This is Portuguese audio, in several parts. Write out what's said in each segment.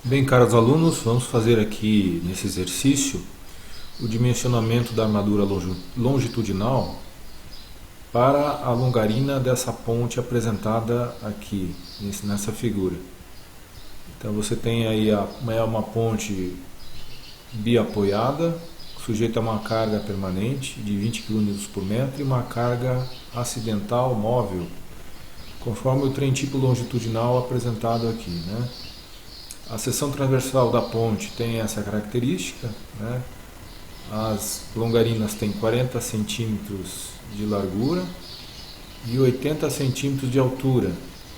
Bem, caros alunos, vamos fazer aqui nesse exercício o dimensionamento da armadura longitudinal para a longarina dessa ponte apresentada aqui nessa figura. Então você tem aí uma ponte biapoiada, sujeita a uma carga permanente de 20 kN por metro e uma carga acidental móvel, conforme o trem tipo longitudinal apresentado aqui, né? A seção transversal da ponte tem essa característica, né? As longarinas têm 40 centímetros de largura e 80 centímetros de altura,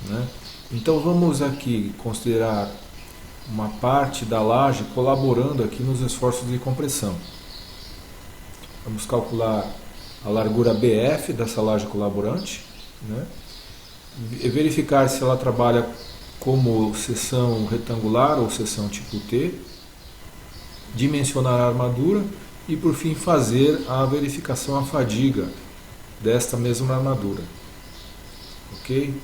né? Então vamos aqui considerar uma parte da laje colaborando aqui nos esforços de compressão. Vamos calcular a largura BF dessa laje colaborante, né? E verificar se ela trabalha como seção retangular ou seção tipo T, dimensionar a armadura e por fim fazer a verificação à fadiga desta mesma armadura. Ok?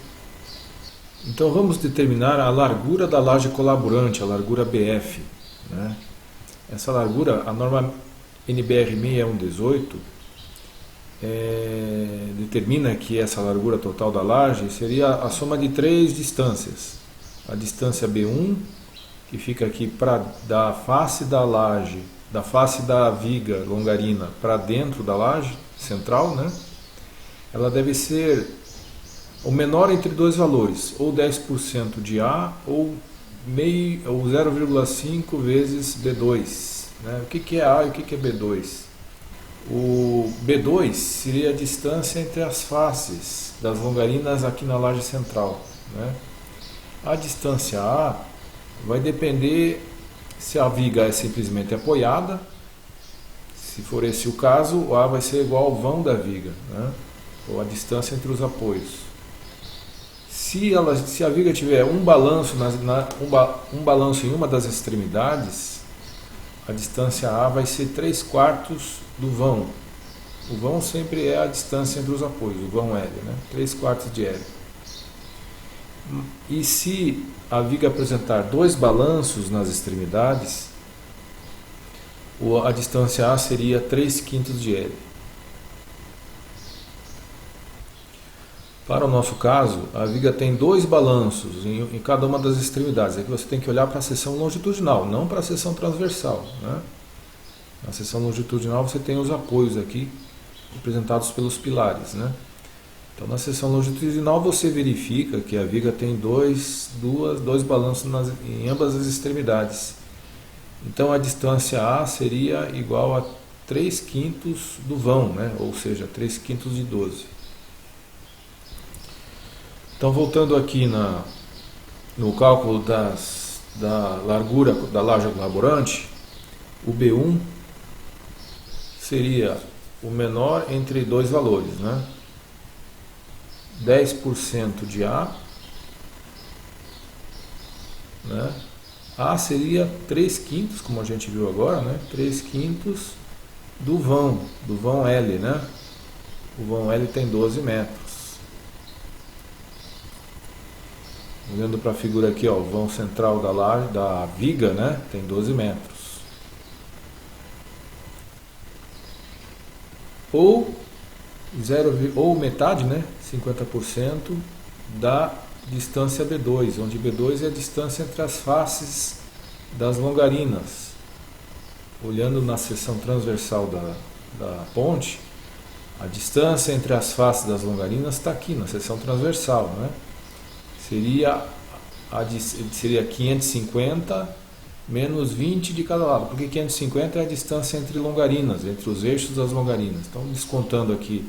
Então vamos determinar a largura da laje colaborante, a largura BF, né? Essa largura, a norma NBR 6118 determina que essa largura total da laje seria a soma de três distâncias. A distância B1, que fica aqui da face da laje, da face da viga longarina para dentro da laje central, né? Ela deve ser o menor entre dois valores, ou 10% de A ou 0,5 vezes B2. Né? O que é A e o que é B2? O B2 seria a distância entre as faces das longarinas aqui na laje central, né? A distância A vai depender se a viga é simplesmente apoiada. Se for esse o caso, o A vai ser igual ao vão da viga, né? Ou a distância entre os apoios. Se a viga tiver um balanço em uma das extremidades, a distância A vai ser 3/4 do vão. O vão sempre é a distância entre os apoios, o vão L, né? 3/4 de L. E se a viga apresentar dois balanços nas extremidades, a distância A seria 3/5 de L. Para o nosso caso, a viga tem dois balanços em cada uma das extremidades. Aqui você tem que olhar para a seção longitudinal, não para a seção transversal, né? Na seção longitudinal você tem os apoios aqui, representados pelos pilares, né? Então na seção longitudinal você verifica que a viga tem dois balanços em ambas as extremidades. Então a distância A seria igual a 3/5 do vão, né? Ou seja, 3/5 de 12. Então voltando aqui no cálculo da largura da laje colaborante, o B1 seria o menor entre dois valores, né? 10% de A, né? A seria 3/5, como a gente viu agora, né? 3/5 do vão L, né? O vão L tem 12 metros. Olhando para a figura aqui, ó, o vão central da viga, né? Tem 12 metros. Ou metade, né? 50% da distância B2, onde B2 é a distância entre as faces das longarinas. Olhando na seção transversal da ponte, a distância entre as faces das longarinas está aqui na seção transversal, né? Seria 550 menos 20 de cada lado, porque 550 é a distância entre longarinas, entre os eixos das longarinas. Então, descontando aqui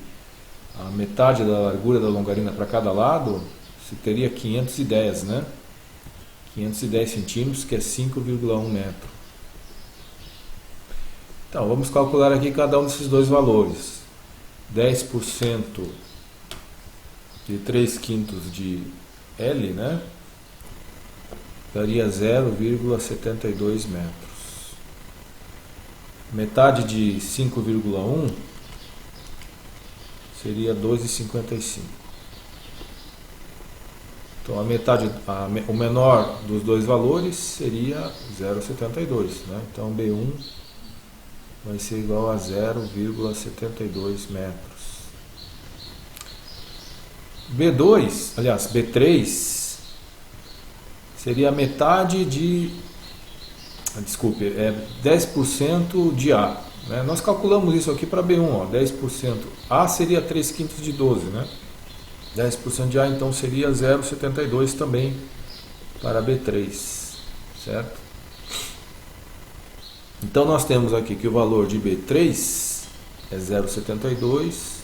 a metade da largura da longarina para cada lado, você teria 510, né? 510 centímetros, que é 5,1 metro. Então, vamos calcular aqui cada um desses dois valores. 10% de 3/5 de L, né? Daria 0,72 metros. Metade de 5,1 seria 2,55. Então o menor dos dois valores seria 0,72, né? Então B1 vai ser igual a 0,72 metros. B3 seria metade de, desculpe, 10% de A, né? Nós calculamos isso aqui para B1, ó, 10%. A seria 3/5 de 12, né? 10% de A, então seria 0,72 também para B3, certo? Então nós temos aqui que o valor de B3 é 0,72,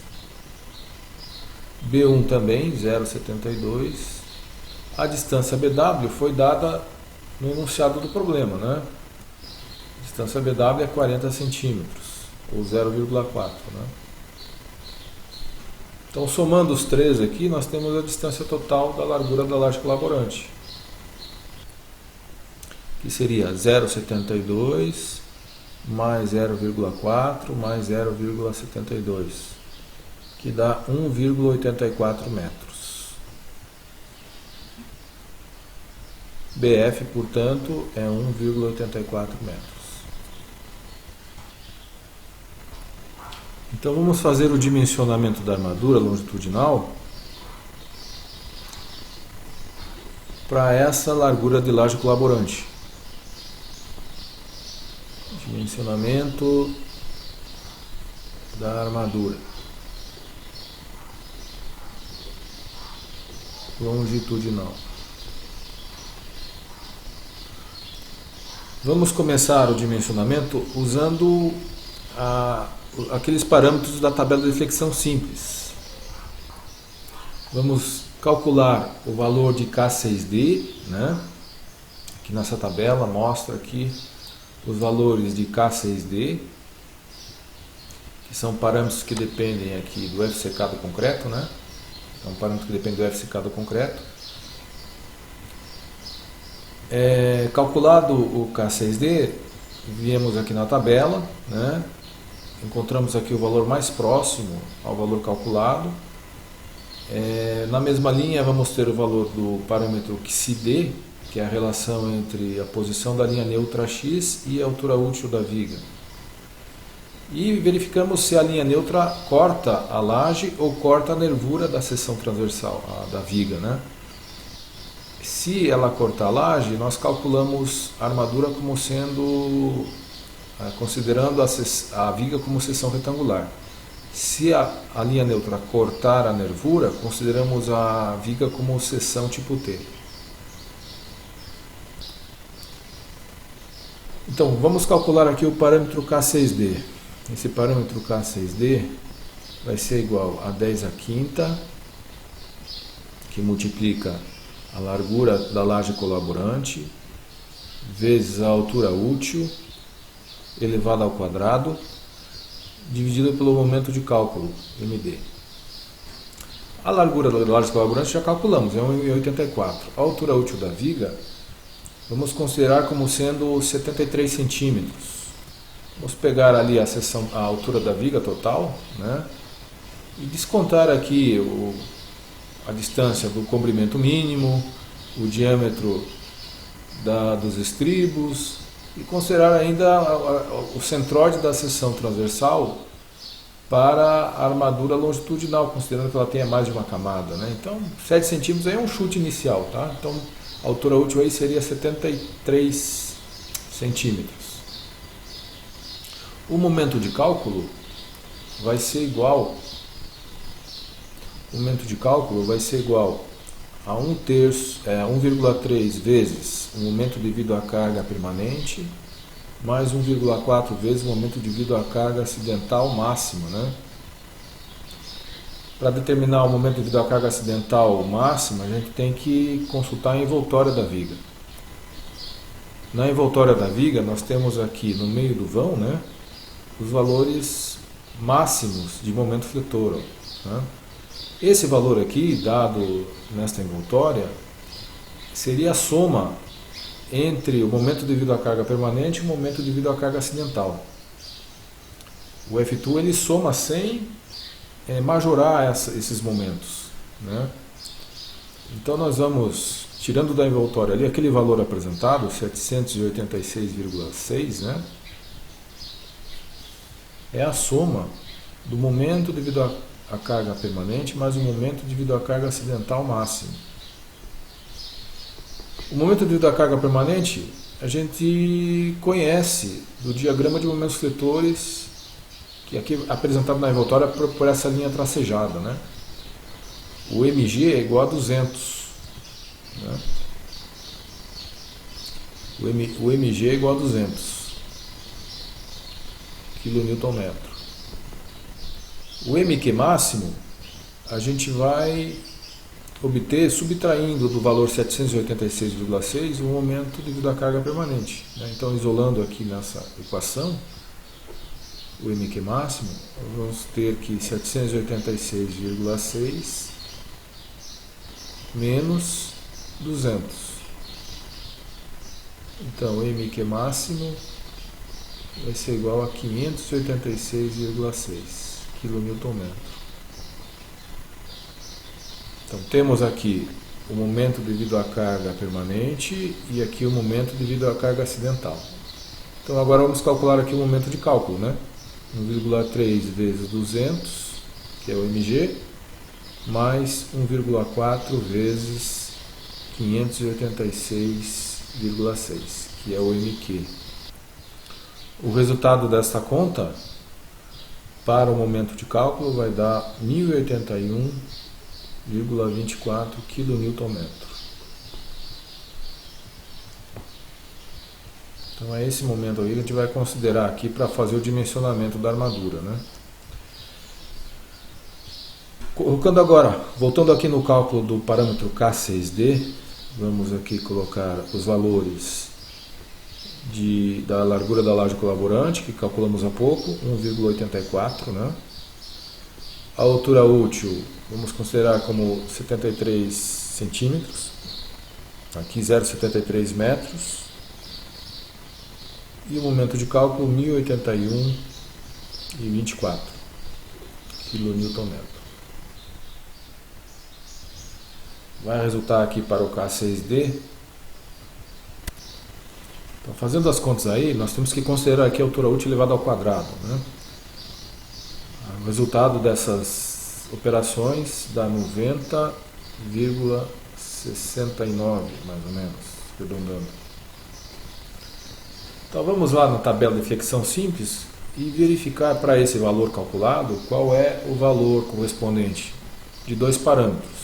B1 também 0,72, a distância BW foi dada no enunciado do problema, né? A distância BW é 40 centímetros, ou 0,4, né? Então, somando os três aqui, nós temos a distância total da largura da laje colaborante, que seria 0,72 mais 0,4 mais 0,72, que dá 1,84 metros. BF, portanto, é 1,84 metros. Então vamos fazer o dimensionamento da armadura longitudinal para essa largura de laje colaborante. Dimensionamento da armadura longitudinal. Vamos começar o dimensionamento usando aqueles parâmetros da tabela de flexão simples. Vamos calcular o valor de K6D, né? Aqui nessa tabela mostra aqui os valores de K6D, que são parâmetros que dependem aqui do FCK do concreto, né? É um parâmetro que depende do FCK do concreto. Calculado o K6D, viemos aqui na tabela, né? Encontramos aqui o valor mais próximo ao valor calculado. Na mesma linha vamos ter o valor do parâmetro XD, que é a relação entre a posição da linha neutra X e a altura útil da viga. E verificamos se a linha neutra corta a laje ou corta a nervura da seção transversal, da viga, né? Se ela cortar a laje, nós calculamos a armadura como sendo, considerando a viga como seção retangular. Se a linha neutra cortar a nervura, consideramos a viga como seção tipo T. Então, vamos calcular aqui o parâmetro K6D. Esse parâmetro K6D vai ser igual a 10/5, que multiplica a largura da laje colaborante, vezes a altura útil, elevado ao quadrado, dividido pelo momento de cálculo, MD. A largura da laje colaborante já calculamos, é 1,84. A altura útil da viga, vamos considerar como sendo 73 centímetros. Vamos pegar ali a altura da viga total, né? E descontar aqui a distância do comprimento mínimo, o diâmetro dos estribos, e considerar ainda o centroide da seção transversal para a armadura longitudinal, considerando que ela tenha mais de uma camada, né? Então, 7 centímetros aí é um chute inicial, tá? Então, a altura útil aí seria 73 centímetros. O momento de cálculo vai ser igual a 1/3 vezes o momento devido à carga permanente, mais 1,4 vezes o momento devido à carga acidental máxima, né? Para determinar o momento devido à carga acidental máxima, a gente tem que consultar a envoltória da viga. Na envoltória da viga, nós temos aqui no meio do vão, né, os valores máximos de momento fletor, né? Esse valor aqui, dado nesta envoltória, seria a soma entre o momento devido à carga permanente e o momento devido à carga acidental. O F2 ele soma sem majorar esses momentos, né? Então nós vamos, tirando da envoltória ali aquele valor apresentado, 786,6, né? É a soma do momento devido à carga permanente mais o momento devido à carga acidental máxima. O momento devido à carga permanente a gente conhece do diagrama de momentos fletores, que aqui é apresentado na envoltória por essa linha tracejada, né? O mg é igual a 200, né? O mg é igual a 200 kN. O mq máximo a gente vai obter subtraindo do valor 786,6 o momento devido à carga permanente, né? Então, isolando aqui nessa equação o mq máximo, vamos ter que 786,6 menos 200. Então, o mq máximo vai ser igual a 586,6 kN. Então, temos aqui o momento devido à carga permanente e aqui o momento devido à carga acidental. Então, agora vamos calcular aqui o momento de cálculo, né? 1,3 vezes 200, que é o mg, mais 1,4 vezes 586,6, que é o mq. O resultado desta conta para o momento de cálculo vai dar 1081,24 kN. Então é esse momento aí que a gente vai considerar aqui para fazer o dimensionamento da armadura, né? Colocando agora, voltando aqui no cálculo do parâmetro K6D, vamos aqui colocar os valores da largura da laje colaborante, que calculamos há pouco, 1,84, né? A altura útil, vamos considerar como 73 centímetros, aqui 0,73 metros, e o momento de cálculo 1081,24 kN. Vai resultar aqui para o K6D. Então, fazendo as contas aí, nós temos que considerar aqui a altura útil elevada ao quadrado, né? O resultado dessas operações dá 90,69, mais ou menos, arredondando. Então vamos lá na tabela de flexão simples e verificar para esse valor calculado qual é o valor correspondente de dois parâmetros.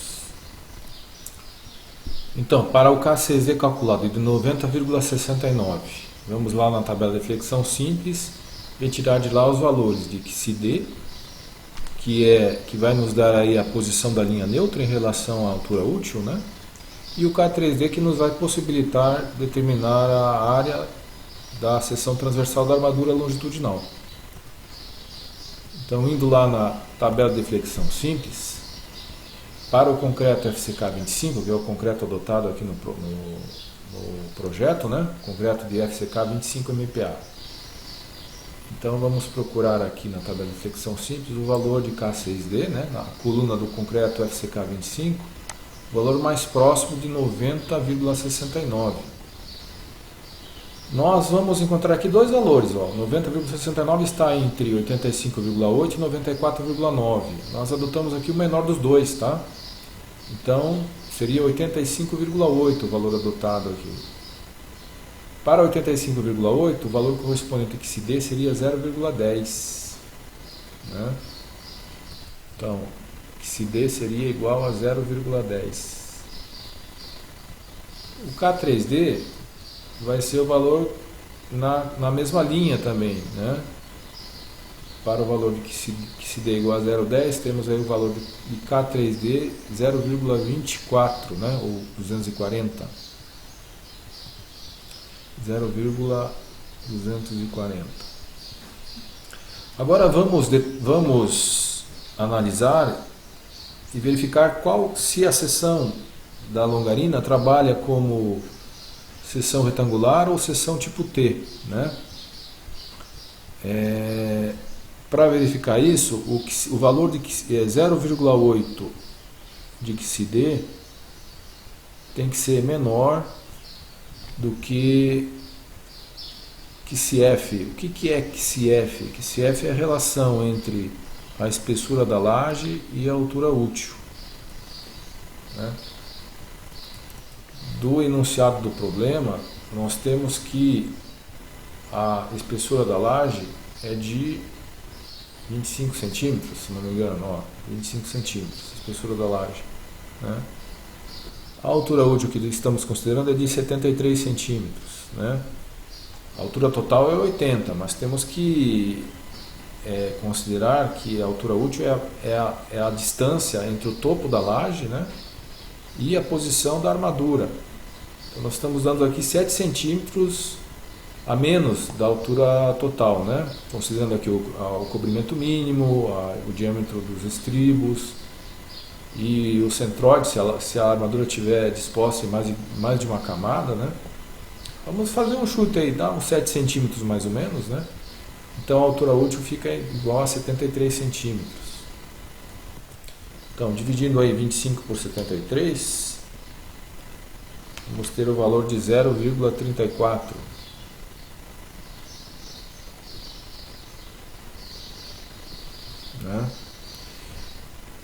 Então, para o K6D calculado de 90,69, vamos lá na tabela de flexão simples e tirar de lá os valores de XD, que vai nos dar aí a posição da linha neutra em relação à altura útil, né? E o K3D, que nos vai possibilitar determinar a área da seção transversal da armadura longitudinal. Então, indo lá na tabela de flexão simples, para o concreto FCK 25, que é o concreto adotado aqui no projeto, né? Concreto de FCK 25 MPa. Então vamos procurar aqui na tabela de flexão simples o valor de K6D, né? Na coluna do concreto FCK 25, o valor mais próximo de 90,69. Nós vamos encontrar aqui dois valores, ó. 90,69 está entre 85,8 e 94,9. Nós adotamos aqui o menor dos dois, tá? Então seria 85,8 o valor adotado aqui. Para 85,8, o valor correspondente a XD seria 0,10, né? Então, XD seria igual a 0,10. O K3D vai ser o valor na mesma linha também, né? Para o valor de XD igual a 0,10, temos aí o valor de K3D 0,24, né? Ou 240. 0,240. Agora vamos analisar e verificar se a seção da longarina trabalha como seção retangular ou seção tipo T, né? Para verificar isso, o valor de 0,8 de XD tem que ser menor do que QCF. O que é QCF? QCF é a relação entre a espessura da laje e a altura útil, né? Do enunciado do problema, nós temos que a espessura da laje é de 25 centímetros, se não me engano, ó, 25 centímetros, a espessura da laje, né? A altura útil que estamos considerando é de 73 centímetros, né? A altura total é 80, mas temos que considerar que a altura útil é a distância entre o topo da laje, né, e a posição da armadura. Então nós estamos dando aqui 7 centímetros a menos da altura total, né, considerando aqui o cobrimento mínimo, o diâmetro dos estribos e o centroide, se a armadura estiver disposta em mais de uma camada, né. Vamos fazer um chute aí, dá uns 7 centímetros mais ou menos, né? Então a altura útil fica igual a 73 centímetros. Então, dividindo aí 25 por 73, vamos ter o valor de 0,34. Né?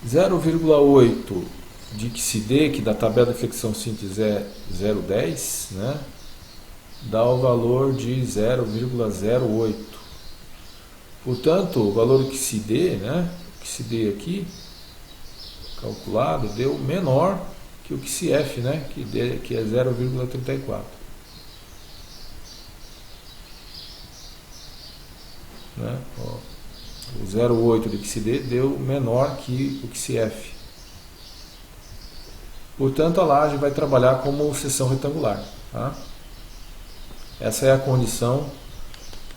0,8 de QCD, que da tabela de flexão simples é 0,10, né? Dá o valor de 0,08. Portanto, o valor do QCD, né, o QCD aqui, calculado, deu menor que o QCF, né, que é 0,34. Né? O 0,8 de QCD deu menor que o QCF. Portanto, a laje vai trabalhar como seção retangular. Tá? Essa é a condição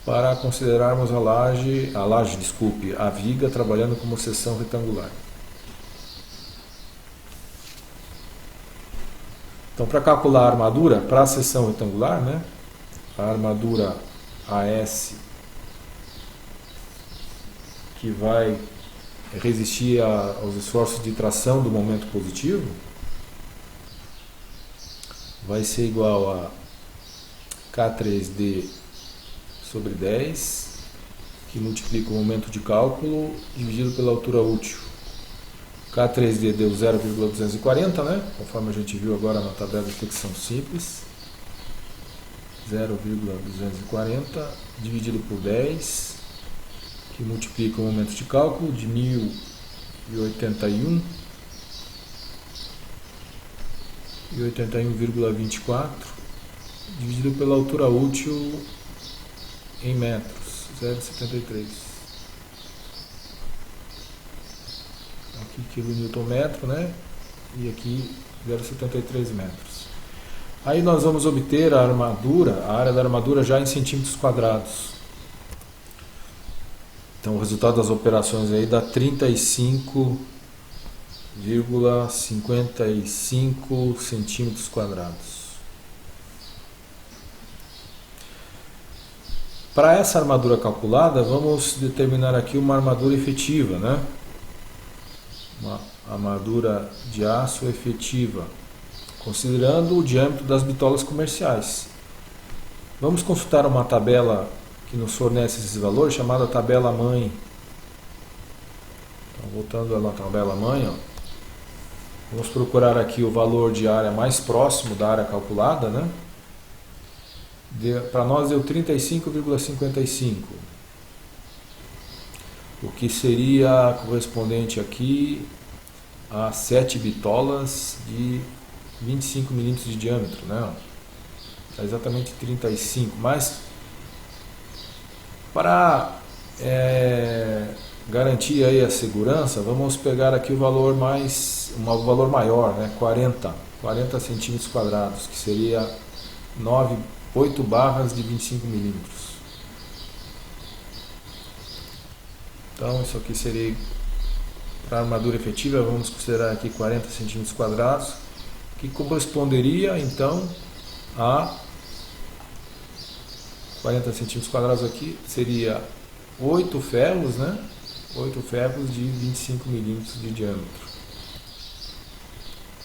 para considerarmos a viga trabalhando como seção retangular. Então, para calcular a armadura para a seção retangular, né, a armadura AS, que vai resistir aos esforços de tração do momento positivo, vai ser igual a K3D sobre 10, que multiplica o momento de cálculo dividido pela altura útil. K3D deu 0,240, né? Conforme a gente viu agora na tabela de flexão simples. 0,240 dividido por 10, que multiplica o momento de cálculo de 1081 e 81,24 dividido pela altura útil em metros, 0,73. Aqui quilonewton-metro, né? E aqui 0,73 metros. Aí nós vamos obter a armadura, a área da armadura já em centímetros quadrados. Então o resultado das operações aí dá 35,55 centímetros quadrados. Para essa armadura calculada, vamos determinar aqui uma armadura efetiva, né? Uma armadura de aço efetiva, considerando o diâmetro das bitolas comerciais. Vamos consultar uma tabela que nos fornece esses valores, chamada tabela mãe. Então, voltando à tabela mãe, ó, vamos procurar aqui o valor de área mais próximo da área calculada, né? Para nós deu 35,55, o que seria correspondente aqui a 7 bitolas de 25 milímetros de diâmetro, né? É exatamente 35, mas para garantir aí a segurança, vamos pegar aqui o valor valor maior, né? 40 centímetros quadrados, que seria 8 barras de 25 milímetros. Então isso aqui seria para a armadura efetiva, vamos considerar aqui 40 centímetros quadrados, que corresponderia então a 40 centímetros quadrados aqui, seria 8 ferros, né? 8 ferros de 25 milímetros de diâmetro.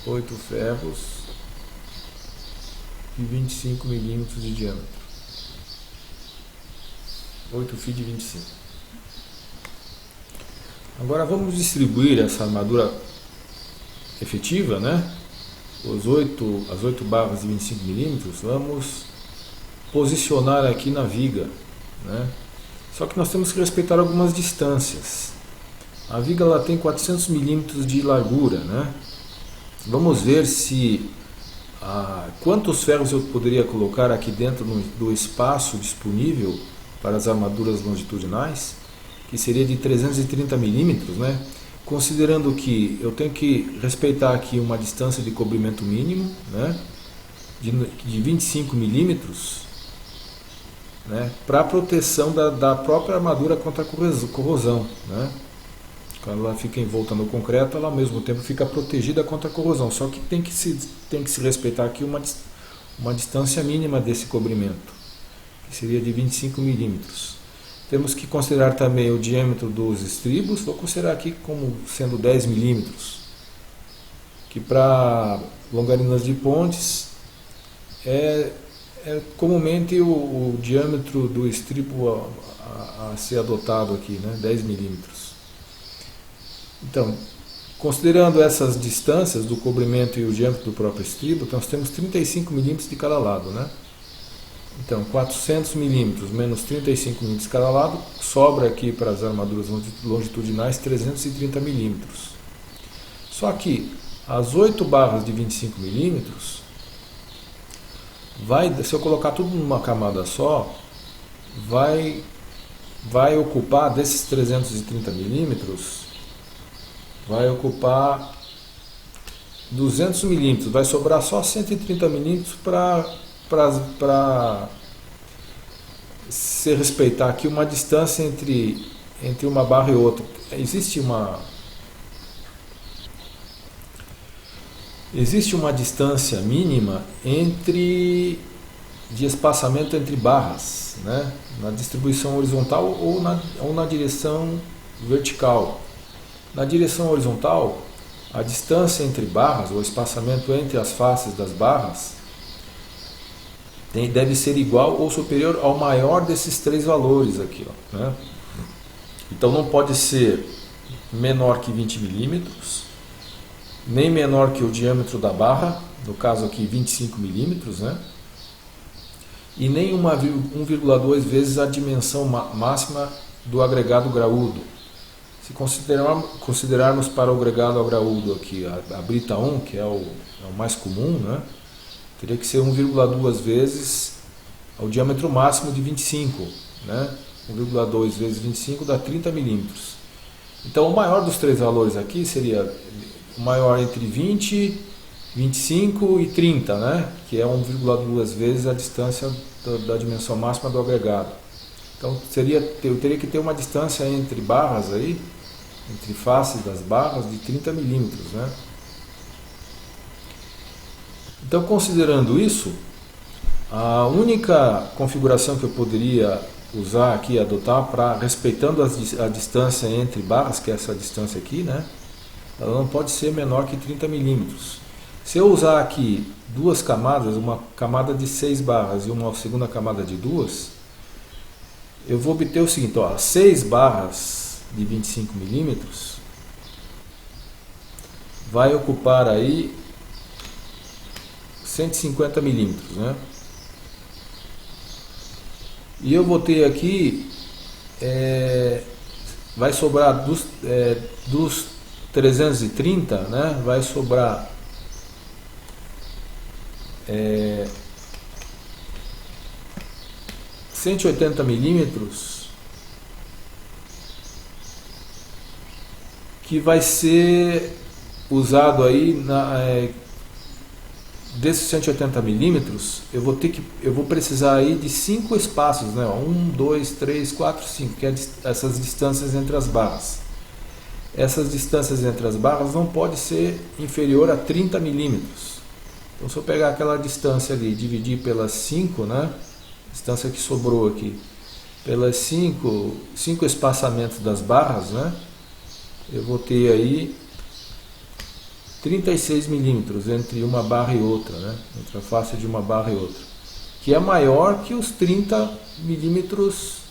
8 ferros de 25 milímetros de diâmetro. 8 fi de 25. Agora vamos distribuir essa armadura efetiva, né? As 8 barras de 25 milímetros, vamos posicionar aqui na viga, né? Só que nós temos que respeitar algumas distâncias. A viga ela tem 400 milímetros de largura, né? Vamos ver se quantos ferros eu poderia colocar aqui dentro do espaço disponível para as armaduras longitudinais, que seria de 330 milímetros, né? Considerando que eu tenho que respeitar aqui uma distância de cobrimento mínimo, né? de 25 milímetros, né? Para a proteção da própria armadura contra a corrosão, né? Quando ela fica envolta no concreto, ela ao mesmo tempo fica protegida contra a corrosão. Só que tem que se respeitar aqui uma distância mínima desse cobrimento, que seria de 25 milímetros. Temos que considerar também o diâmetro dos estribos. Vou considerar aqui como sendo 10 milímetros, que para longarinas de pontes é comumente o diâmetro do estribo a ser adotado aqui, né? 10 milímetros. Então, considerando essas distâncias do cobrimento e o diâmetro do próprio estribo, nós temos 35 milímetros de cada lado, né? Então, 400 milímetros menos 35 milímetros de cada lado, sobra aqui para as armaduras longitudinais 330 milímetros. Só que as 8 barras de 25 milímetros, se eu colocar tudo numa camada só, vai ocupar desses 330 milímetros, vai ocupar 200 milímetros, vai sobrar só 130 milímetros para se respeitar aqui uma distância entre uma barra e outra. Existe uma distância mínima de espaçamento entre barras, né? Na distribuição horizontal ou na direção vertical. Na direção horizontal, a distância entre barras, ou espaçamento entre as faces das barras, deve ser igual ou superior ao maior desses 3 valores aqui, ó, né? Então não pode ser menor que 20 milímetros, nem menor que o diâmetro da barra, no caso aqui 25 milímetros, né? E nem 1,2 vezes a dimensão máxima do agregado graúdo. Se considerarmos para o agregado graúdo aqui a brita 1, que é o mais comum, né? Teria que ser 1,2 vezes o diâmetro máximo de 25, né? 1,2 vezes 25 dá 30 milímetros. Então o maior dos 3 valores aqui seria o maior entre 20, 25 e 30, né? Que é 1,2 vezes a distância da dimensão máxima do agregado. Então eu teria que ter uma distância entre barras aí, entre faces das barras, de 30 milímetros, né? Então, considerando isso, a única configuração que eu poderia usar aqui, adotar, respeitando a distância entre barras, que é essa distância aqui, né? Ela não pode ser menor que 30 milímetros. Se eu usar aqui 2 camadas, uma camada de 6 barras e uma segunda camada de 2, eu vou obter o seguinte, ó, 6 barras de 25 milímetros vai ocupar aí 150 milímetros, né? E eu vou ter aqui, vai sobrar dos 330, né? Vai sobrar 180 milímetros, que vai ser usado aí desses 180 milímetros. Eu vou precisar aí de 5 espaços, né? 1, 2, 3, 4, 5, que é essas distâncias entre as barras. Essas distâncias entre as barras não pode ser inferior a 30 milímetros. Então, se eu pegar aquela distância ali e dividir pelas 5, né? Distância que sobrou aqui, pelas 5 espaçamentos das barras, né? Eu vou ter aí 36 milímetros entre uma barra e outra, né? Entre a face de uma barra e outra, que é maior que os 30 milímetros,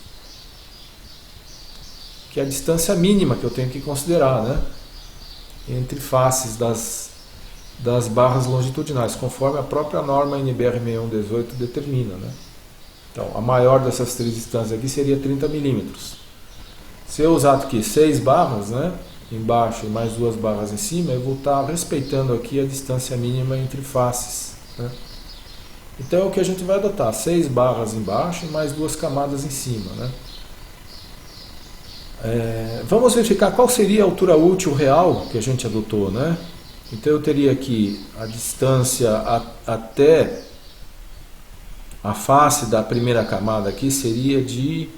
que é a distância mínima que eu tenho que considerar, né? Entre faces das barras longitudinais, conforme a própria norma NBR 6118 determina, né? Então, a maior dessas três distâncias aqui seria 30 milímetros. Se eu usar aqui 6 barras, né, embaixo e mais 2 barras em cima, eu vou estar respeitando aqui a distância mínima entre faces, né? Então é o que a gente vai adotar, 6 barras embaixo e mais 2 camadas em cima, né? Vamos verificar qual seria a altura útil real que a gente adotou, né? Então eu teria aqui a distância até a face da primeira camada aqui seria de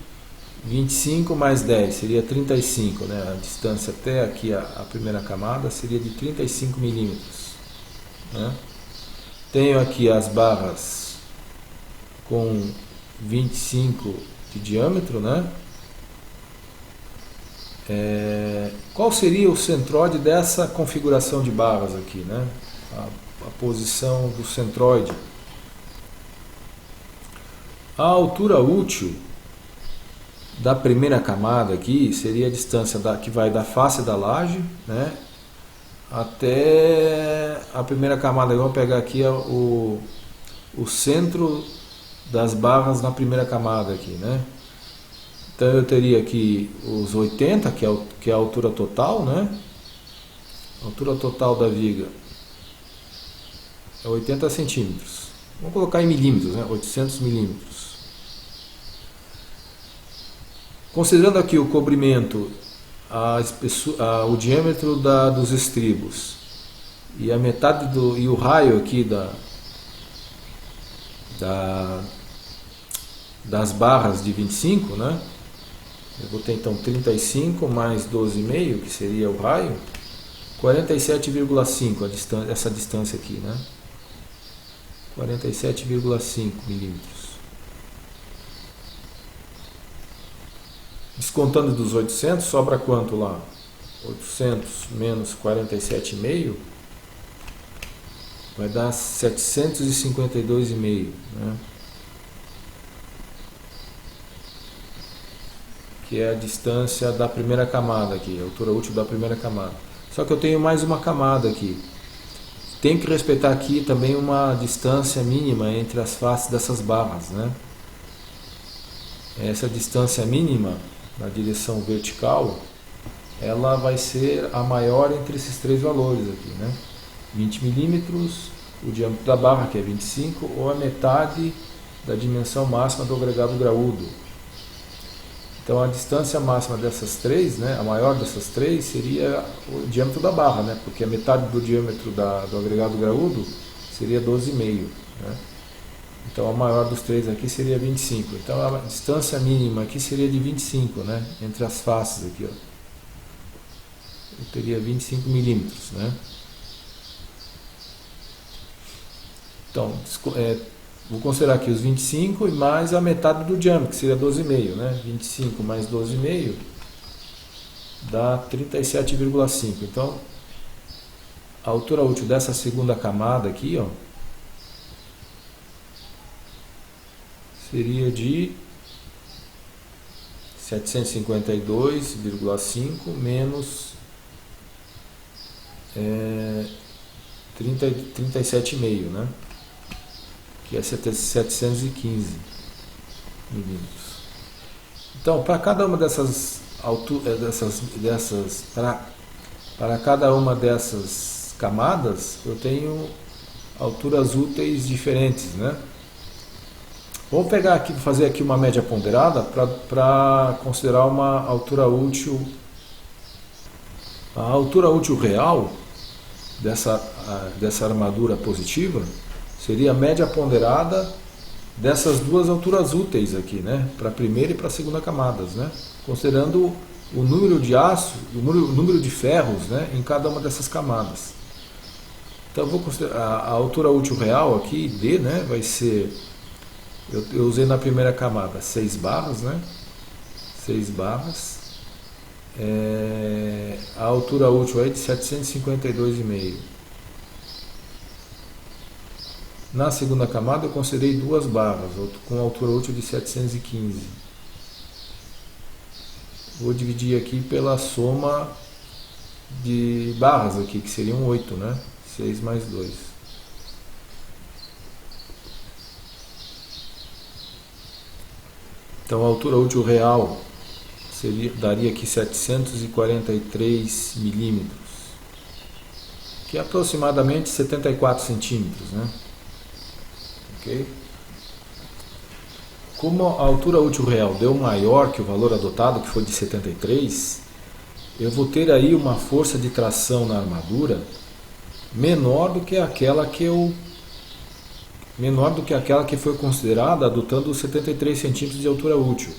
25 mais 10, seria 35, né? A distância até aqui a primeira camada seria de 35 milímetros, né? Tenho aqui as barras com 25 de diâmetro, né? Qual seria o centroide dessa configuração de barras aqui, né? A posição do centroide. A altura útil da primeira camada aqui seria a distância que vai da face da laje, né, até a primeira camada. Vamos pegar aqui o centro das barras na primeira camada aqui, né? Então eu teria aqui os 80, que é a altura total, né? A altura total da viga é 80 centímetros. Vamos colocar em milímetros, né? 800 milímetros. Considerando aqui o cobrimento, o diâmetro dos estribos e a metade e o raio aqui das barras de 25, né? Eu vou ter então 35 mais 12,5, que seria o raio, 47,5 essa distância aqui, né? 47,5 milímetros. Descontando dos 800, sobra quanto lá? 800 menos 47,5 vai dar 752,5, né? Que é a distância da primeira camada aqui, a altura útil da primeira camada. Só que eu tenho mais uma camada aqui. Tem que respeitar aqui também uma distância mínima entre as faces dessas barras, né? Essa distância mínima na direção vertical, ela vai ser a maior entre esses três valores aqui, né? 20 milímetros, o diâmetro da barra, que é 25, ou a metade da dimensão máxima do agregado graúdo. Então a distância máxima dessas três, né, a maior dessas três, seria o diâmetro da barra, né? Porque a metade do diâmetro do agregado graúdo seria 12,5, né? Então a maior dos três aqui seria 25. Então a distância mínima aqui seria de 25, né? Entre as faces aqui, ó. Eu teria 25 milímetros, né? Então, vou considerar aqui os 25 e mais a metade do diâmetro, que seria 12,5, né? 25 mais 12,5 dá 37,5. Então, a altura útil dessa segunda camada aqui, ó, seria de 752,5 menos 37,5, né? Que é 715 milímetros. Então, para cada uma dessas para cada uma dessas camadas, eu tenho alturas úteis diferentes, né? Vamos pegar aqui, fazer aqui uma média ponderada para considerar uma altura útil. A altura útil real dessa armadura positiva seria a média ponderada dessas duas alturas úteis aqui, né? Para a primeira e para a segunda camadas, né? Considerando o número de aço, o número de ferros, né, em cada uma dessas camadas. Então eu vou considerar a altura útil real aqui, D, né, vai ser, eu usei na primeira camada 6 barras, né? 6 barras. A altura útil é de 752,5. Na segunda camada eu considerei duas barras, com altura útil de 715. Vou dividir aqui pela soma de barras aqui, que seriam 8, né? 6 mais 2. Então a altura útil real daria aqui 743 milímetros, que é aproximadamente 74 centímetros, né? Ok? Como a altura útil real deu maior que o valor adotado, que foi de 73, eu vou ter aí uma força de tração na armadura menor do que aquela que foi considerada adotando os 73 centímetros de altura útil.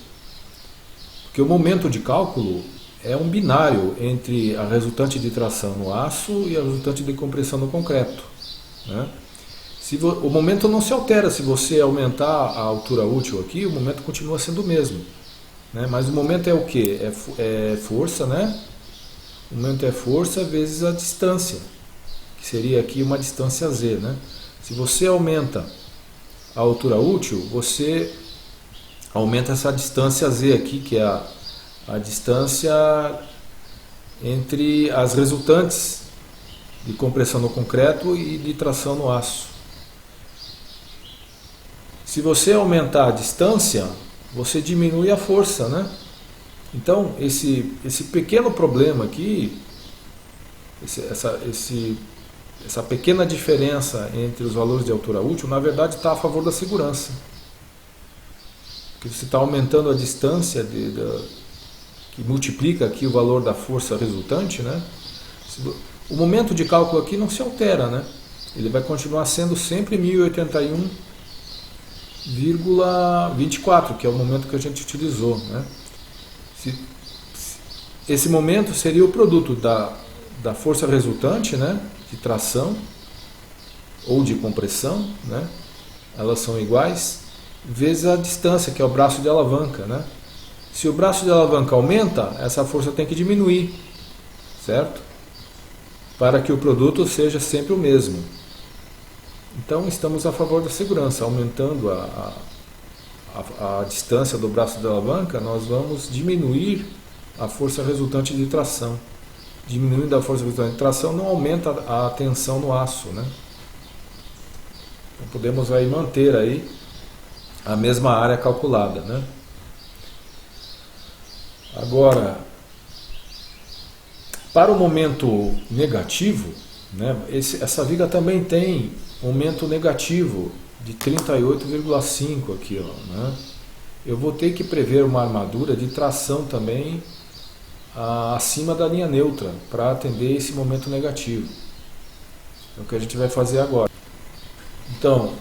Porque o momento de cálculo é um binário entre a resultante de tração no aço e a resultante de compressão no concreto, né? O momento não se altera se você aumentar a altura útil aqui, o momento continua sendo o mesmo, né? Mas o momento é o que? É força, né? O momento é força vezes a distância, que seria aqui uma distância z, né? Se você aumenta a altura útil, você aumenta essa distância z aqui, que é a distância entre as resultantes de compressão no concreto e de tração no aço. Se você aumentar a distância, você diminui a força, né? Então, esse pequeno problema aqui, essa pequena diferença entre os valores de altura útil, na verdade está a favor da segurança. Porque você está aumentando a distância que multiplica aqui o valor da força resultante, né? O momento de cálculo aqui não se altera, né? Ele vai continuar sendo sempre 1081,24, que é o momento que a gente utilizou, né? Esse momento seria o produto da força resultante, né, de tração ou de compressão, né? Elas são iguais, vezes a distância, que é o braço de alavanca, né? Se o braço de alavanca aumenta, essa força tem que diminuir, certo? Para que o produto seja sempre o mesmo. Então estamos a favor da segurança. Aumentando a distância do braço de alavanca, nós vamos diminuir a força resultante de tração. Diminuindo a força resultante de tração, não aumenta a tensão no aço, né? Então podemos aí manter aí a mesma área calculada, né? Agora, para o momento negativo, né, essa viga também tem um momento negativo de 38,5 aqui, ó, né? Eu vou ter que prever uma armadura de tração também acima da linha neutra para atender esse momento negativo. É o que a gente vai fazer agora. Então,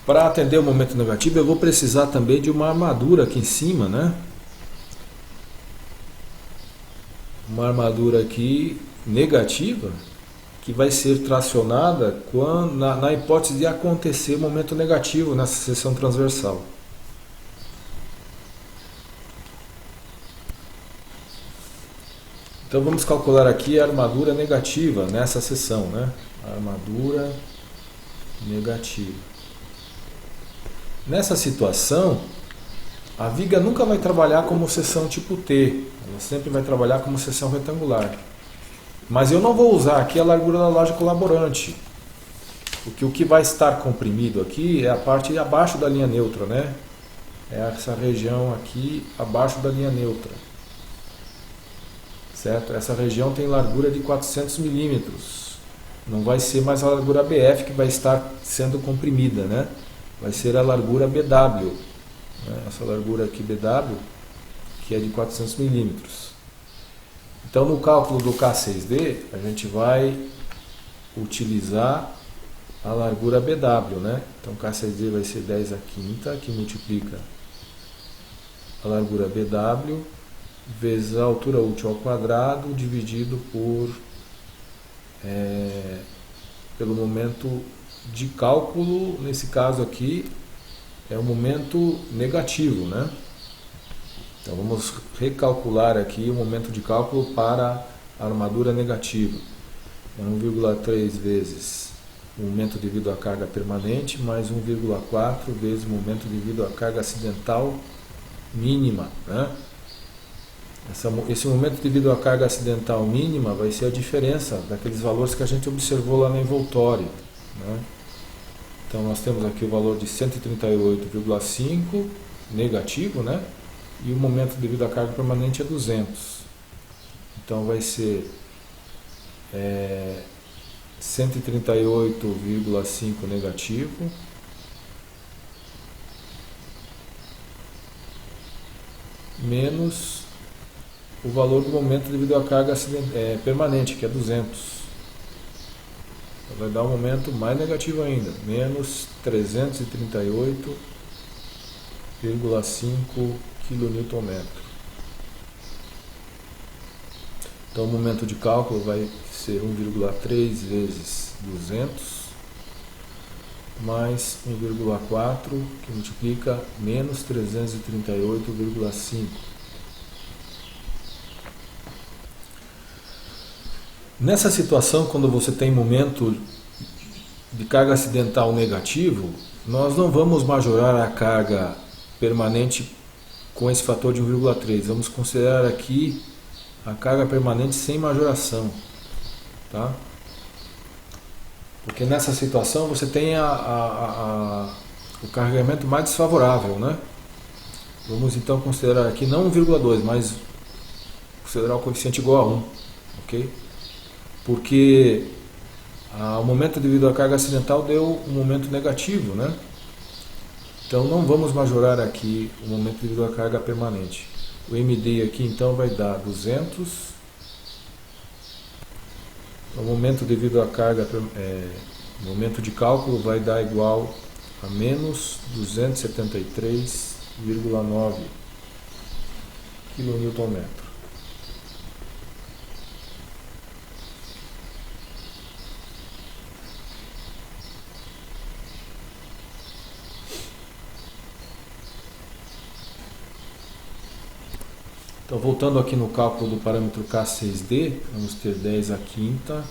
para atender o momento negativo, eu vou precisar também de uma armadura aqui em cima, né? Uma armadura aqui negativa, que vai ser tracionada na hipótese de acontecer momento negativo nessa seção transversal. Então vamos calcular aqui a armadura negativa nessa seção, né? Armadura negativa. Nessa situação, a viga nunca vai trabalhar como seção tipo T, ela sempre vai trabalhar como seção retangular. Mas eu não vou usar aqui a largura da laje colaborante, porque o que vai estar comprimido aqui é a parte abaixo da linha neutra, né? É essa região aqui abaixo da linha neutra. Certo? Essa região tem largura de 400 milímetros. Não vai ser mais a largura BF que vai estar sendo comprimida, né? Vai ser a largura BW. Né? Essa largura aqui BW, que é de 400 milímetros. Então, no cálculo do K6D, a gente vai utilizar a largura BW, né? Então, K6D vai ser 10 à quinta, que multiplica a largura BW, vezes a altura útil ao quadrado, dividido pelo momento de cálculo, nesse caso aqui, é o momento negativo, né? Então vamos recalcular aqui o momento de cálculo para a armadura negativa. 1,3 vezes o momento devido à carga permanente, mais 1,4 vezes o momento devido à carga acidental mínima, né? Esse momento devido à carga acidental mínima vai ser a diferença daqueles valores que a gente observou lá no envoltório, né? Então nós temos aqui o valor de 138,5 negativo, né? E o momento devido à carga permanente é 200. Então vai ser 138,5 negativo menos o valor do momento devido à carga permanente, que é 200. Então vai dar um momento mais negativo ainda, menos 338,5 kN. Então o momento de cálculo vai ser 1,3 vezes 200 mais 1,4, que multiplica menos 338,5. Nessa situação, quando você tem momento de carga acidental negativo, nós não vamos majorar a carga permanente com esse fator de 1,3. Vamos considerar aqui a carga permanente sem majoração, tá? Porque nessa situação você tem o carregamento mais desfavorável, né? Vamos então considerar aqui não 1,2, mas considerar o coeficiente igual a 1, ok? Porque o momento devido à carga acidental deu um momento negativo, né? Então não vamos majorar aqui o momento devido à carga permanente. O MD aqui então vai dar 200. O momento devido à carga, o momento de cálculo vai dar igual a menos 273,9 kN. Então, voltando aqui no cálculo do parâmetro K6D, vamos ter 10 à quinta,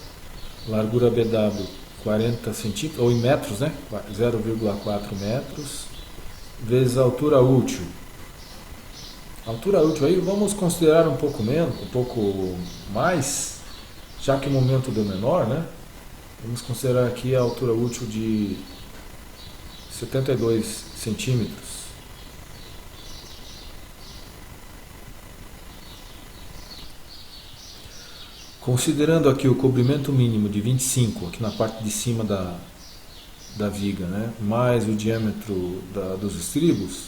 largura BW 40 centímetros, ou em metros, né? 0,4 metros, vezes a altura útil. A altura útil aí vamos considerar um pouco menos, um pouco mais, já que o momento deu menor, né? Vamos considerar aqui a altura útil de 72 centímetros. Considerando aqui o cobrimento mínimo de 25, aqui na parte de cima da viga, né, mais o diâmetro dos estribos,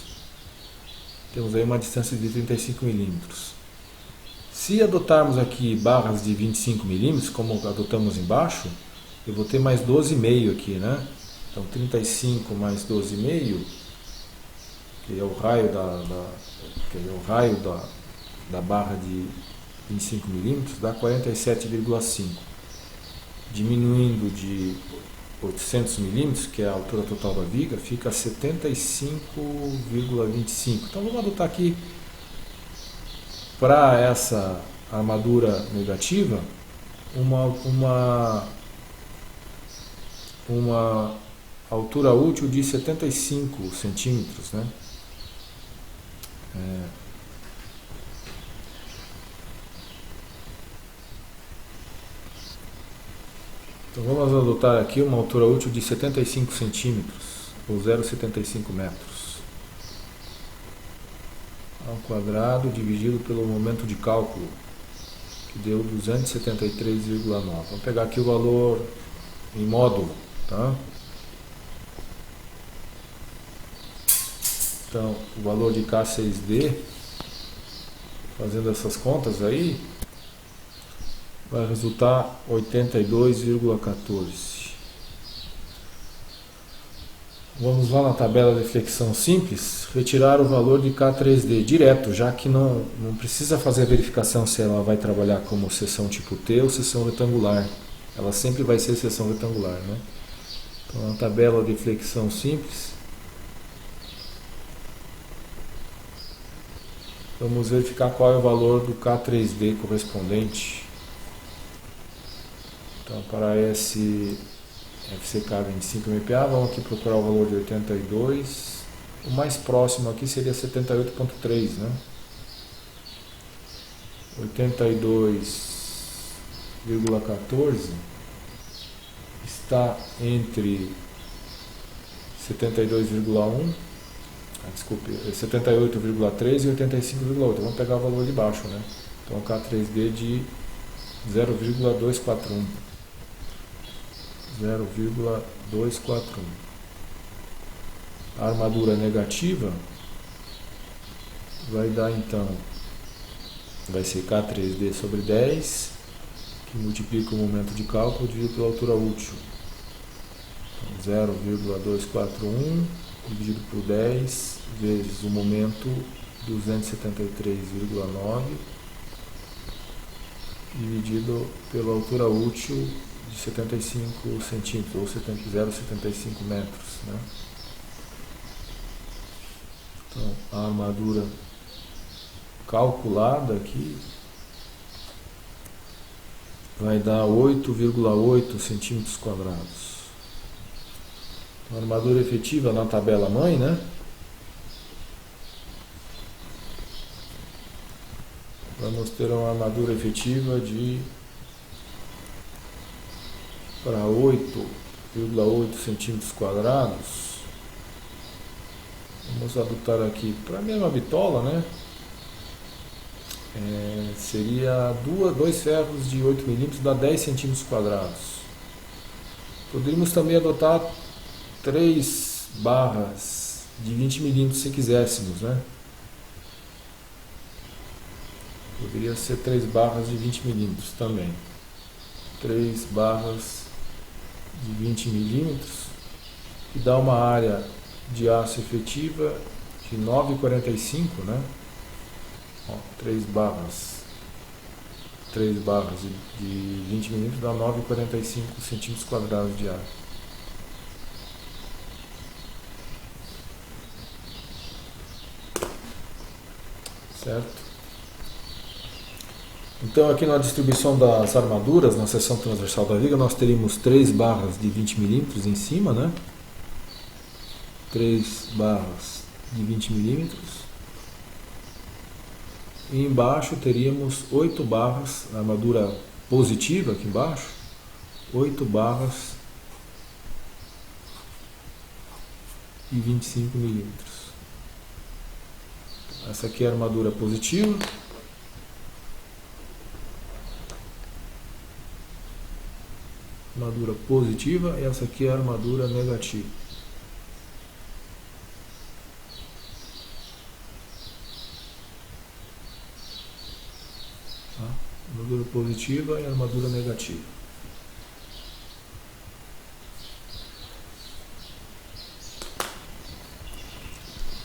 temos aí uma distância de 35 milímetros. Se adotarmos aqui barras de 25 milímetros, como adotamos embaixo, eu vou ter mais 12,5 aqui, né? Então 35 mais 12,5, que é o raio da barra de 25 milímetros, dá 47,5. Diminuindo de 800 milímetros, que é a altura total da viga, fica 75,25. Então vamos adotar aqui, para essa armadura negativa, uma altura útil de 75 centímetros, né? Então vamos adotar aqui uma altura útil de 75 centímetros, ou 0,75 metros, ao quadrado dividido pelo momento de cálculo, que deu 273,9. Vamos pegar aqui o valor em módulo, tá? Então, o valor de K6D, fazendo essas contas aí, vai resultar 82,14. Vamos lá na tabela de flexão simples, retirar o valor de K3D direto, já que não precisa fazer a verificação se ela vai trabalhar como seção tipo T ou seção retangular. Ela sempre vai ser seção retangular, né? Então, na tabela de flexão simples, vamos verificar qual é o valor do K3D correspondente. Então, para esse FCK 25 MPa, vamos aqui procurar o valor de 82, o mais próximo aqui seria 78.3, né? 82,14 está entre 72,1, desculpe, 78,3 e 85,8. Vamos pegar o valor de baixo, né? Então K3D de 0,241. 0,241. A armadura negativa vai dar então, vai ser K3D sobre 10, que multiplica o momento de cálculo dividido pela altura útil. Então, 0,241 dividido por 10 vezes o momento 273,9 dividido pela altura útil de 75 centímetros, ou 0,75 metros, né? Então, a armadura calculada aqui vai dar 8,8 centímetros quadrados. Então, a armadura efetiva na tabela mãe, né? Vamos ter uma armadura efetiva de para 8,8 centímetros quadrados. Vamos adotar aqui para a mesma bitola, né? Seria dois ferros de 8 milímetros, dá 10 centímetros quadrados. Poderíamos também adotar 3 barras de 20 milímetros se quiséssemos, né? Poderia ser 3 barras de 20 milímetros também. 3 barras de 20 milímetros, que dá uma área de aço efetiva de 9,45, né? Ó, 3 barras de 20 milímetros dá 9,45 centímetros quadrados de área. Certo? Então aqui na distribuição das armaduras, na seção transversal da viga, nós teríamos 3 barras de 20 milímetros em cima, né? 3 barras de 20 milímetros. E embaixo teríamos 8 barras, na armadura positiva aqui embaixo, 8 barras de 25 milímetros. Essa aqui é a armadura positiva. Armadura positiva, e essa aqui é a armadura negativa. Armadura positiva e armadura negativa.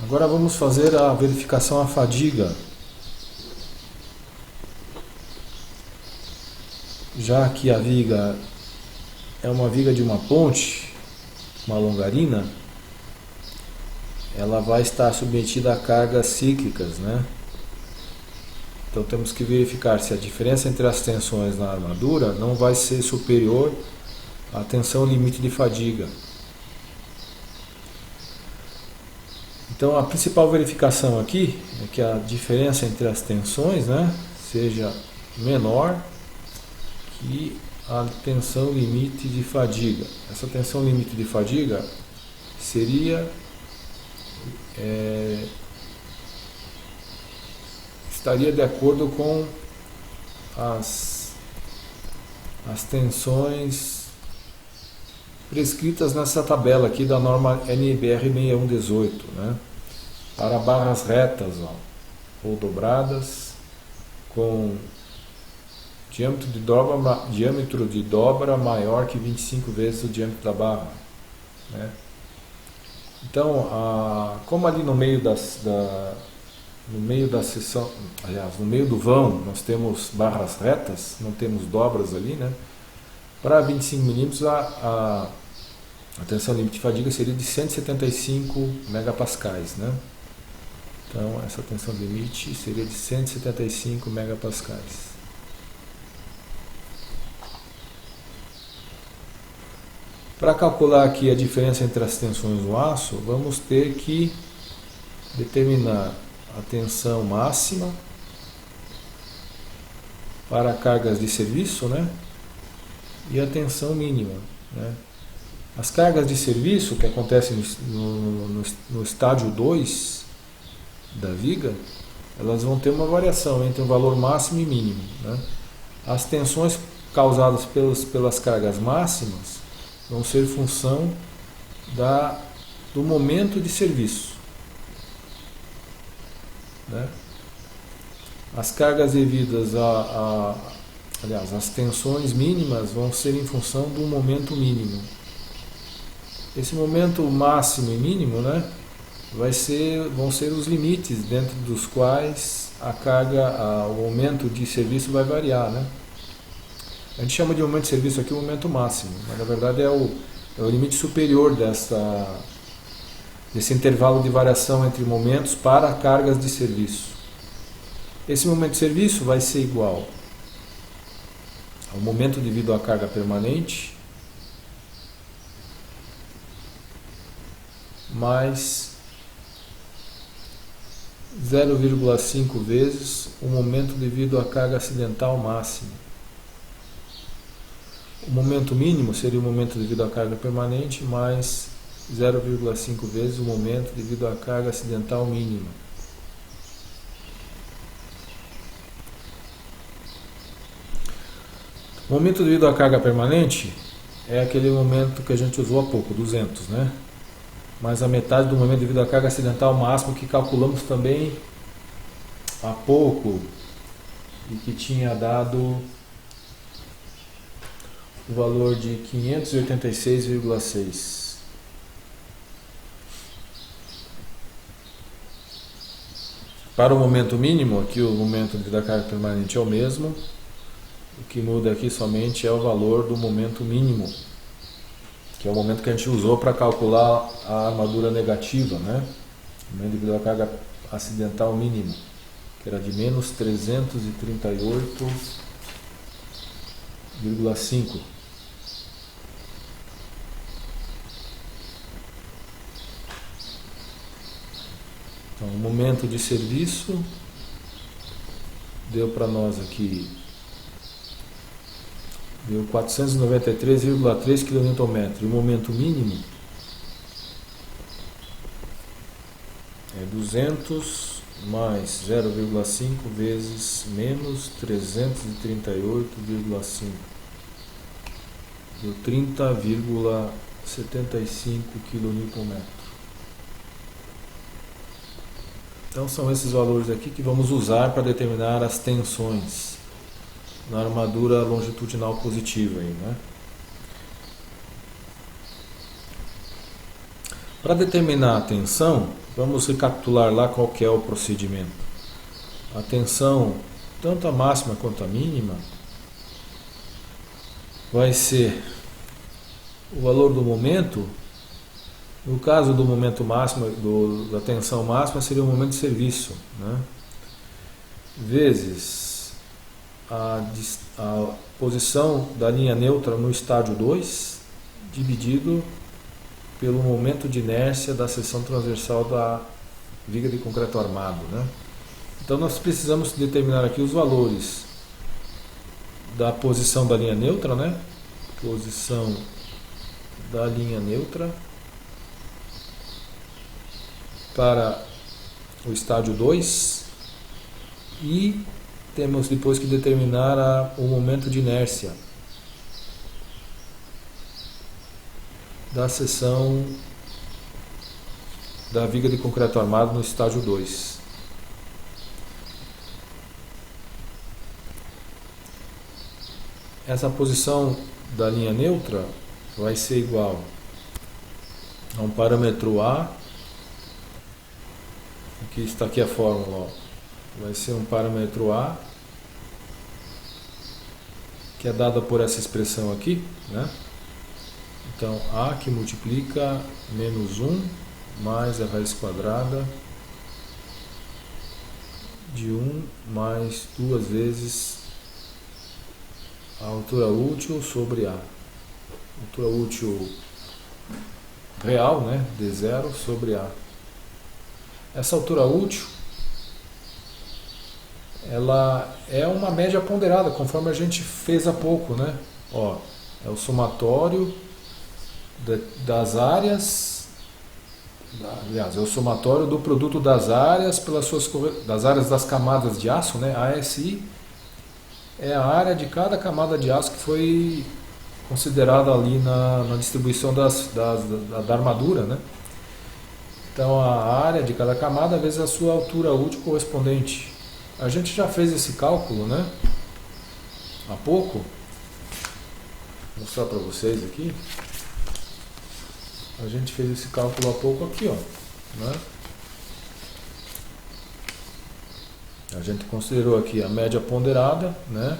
Agora vamos fazer a verificação à fadiga. Já que a viga é uma viga de uma ponte, uma longarina, ela vai estar submetida a cargas cíclicas, né? Então temos que verificar se a diferença entre as tensões na armadura não vai ser superior à tensão limite de fadiga. Então a principal verificação aqui é que a diferença entre as tensões, né, seja menor que a tensão limite de fadiga. Essa tensão limite de fadiga seria estaria de acordo com as tensões prescritas nessa tabela aqui da norma NBR 6118, né? Para barras retas, ó, ou dobradas com diâmetro de dobra maior que 25 vezes o diâmetro da barra, né? Então, como ali no meio da seção, aliás, no meio do vão, nós temos barras retas, não temos dobras ali, né? Para 25 milímetros, a tensão limite de fadiga seria de 175 megapascais, né? Então, essa tensão limite seria de 175 megapascais. Para calcular aqui a diferença entre as tensões do aço, vamos ter que determinar a tensão máxima para cargas de serviço, né? E a tensão mínima, né? As cargas de serviço que acontecem no estádio 2 da viga, elas vão ter uma variação entre o valor máximo e mínimo, né? As tensões causadas pelas cargas máximas vão ser função do momento de serviço, né? As cargas devidas aliás, as tensões mínimas vão ser em função do momento mínimo. Esse momento máximo e mínimo, né, vão ser os limites dentro dos quais a carga, o momento de serviço vai variar, né? A gente chama de momento de serviço aqui o momento máximo, mas na verdade é o limite superior desse intervalo de variação entre momentos para cargas de serviço. Esse momento de serviço vai ser igual ao momento devido à carga permanente mais 0,5 vezes o momento devido à carga acidental máxima. O momento mínimo seria o momento devido à carga permanente mais 0,5 vezes o momento devido à carga acidental mínima. O momento devido à carga permanente é aquele momento que a gente usou há pouco, 200, né? Mais a metade do momento devido à carga acidental máxima que calculamos também há pouco e que tinha dado o valor de 586,6. Para o momento mínimo, aqui o momento devido à carga permanente é o mesmo. O que muda aqui somente é o valor do momento mínimo, que é o momento que a gente usou para calcular a armadura negativa, né? O momento devido à carga acidental mínima, que era de menos 338,5. Então, o momento de serviço deu para nós aqui, deu 493,3 kN. O momento mínimo é 200 mais 0,5 vezes menos 338,5. Deu 30,75 kN. Então são esses valores aqui que vamos usar para determinar as tensões na armadura longitudinal positiva aí, né? Para determinar a tensão, vamos recapitular lá qual que é o procedimento. A tensão, tanto a máxima quanto a mínima, vai ser o valor do momento. No caso do momento máximo, da tensão máxima, seria o momento de serviço, né? Vezes a posição da linha neutra no estádio 2, dividido pelo momento de inércia da seção transversal da viga de concreto armado, né? Então nós precisamos determinar aqui os valores da posição da linha neutra, né? Posição da linha neutra para o estádio 2 e temos depois que determinar o momento de inércia da seção da viga de concreto armado no estádio 2. Essa posição da linha neutra vai ser igual a um parâmetro A, aqui está aqui a fórmula, ó. Vai ser um parâmetro A, que é dada por essa expressão aqui, né? Então A que multiplica menos 1 mais a raiz quadrada de 1 mais 2 vezes a altura útil sobre A. A altura útil real, né? D0 sobre A. Essa altura útil, ela é uma média ponderada, conforme a gente fez há pouco, né? Ó, é o somatório das áreas, aliás, é o somatório do produto das áreas das áreas das camadas de aço, né? ASI é a área de cada camada de aço que foi considerada ali na distribuição da armadura, né? Então a área de cada camada vezes a sua altura útil correspondente. A gente já fez esse cálculo, né? Há pouco. Vou mostrar para vocês aqui. A gente fez esse cálculo há pouco aqui, ó, né? A gente considerou aqui a média ponderada, né?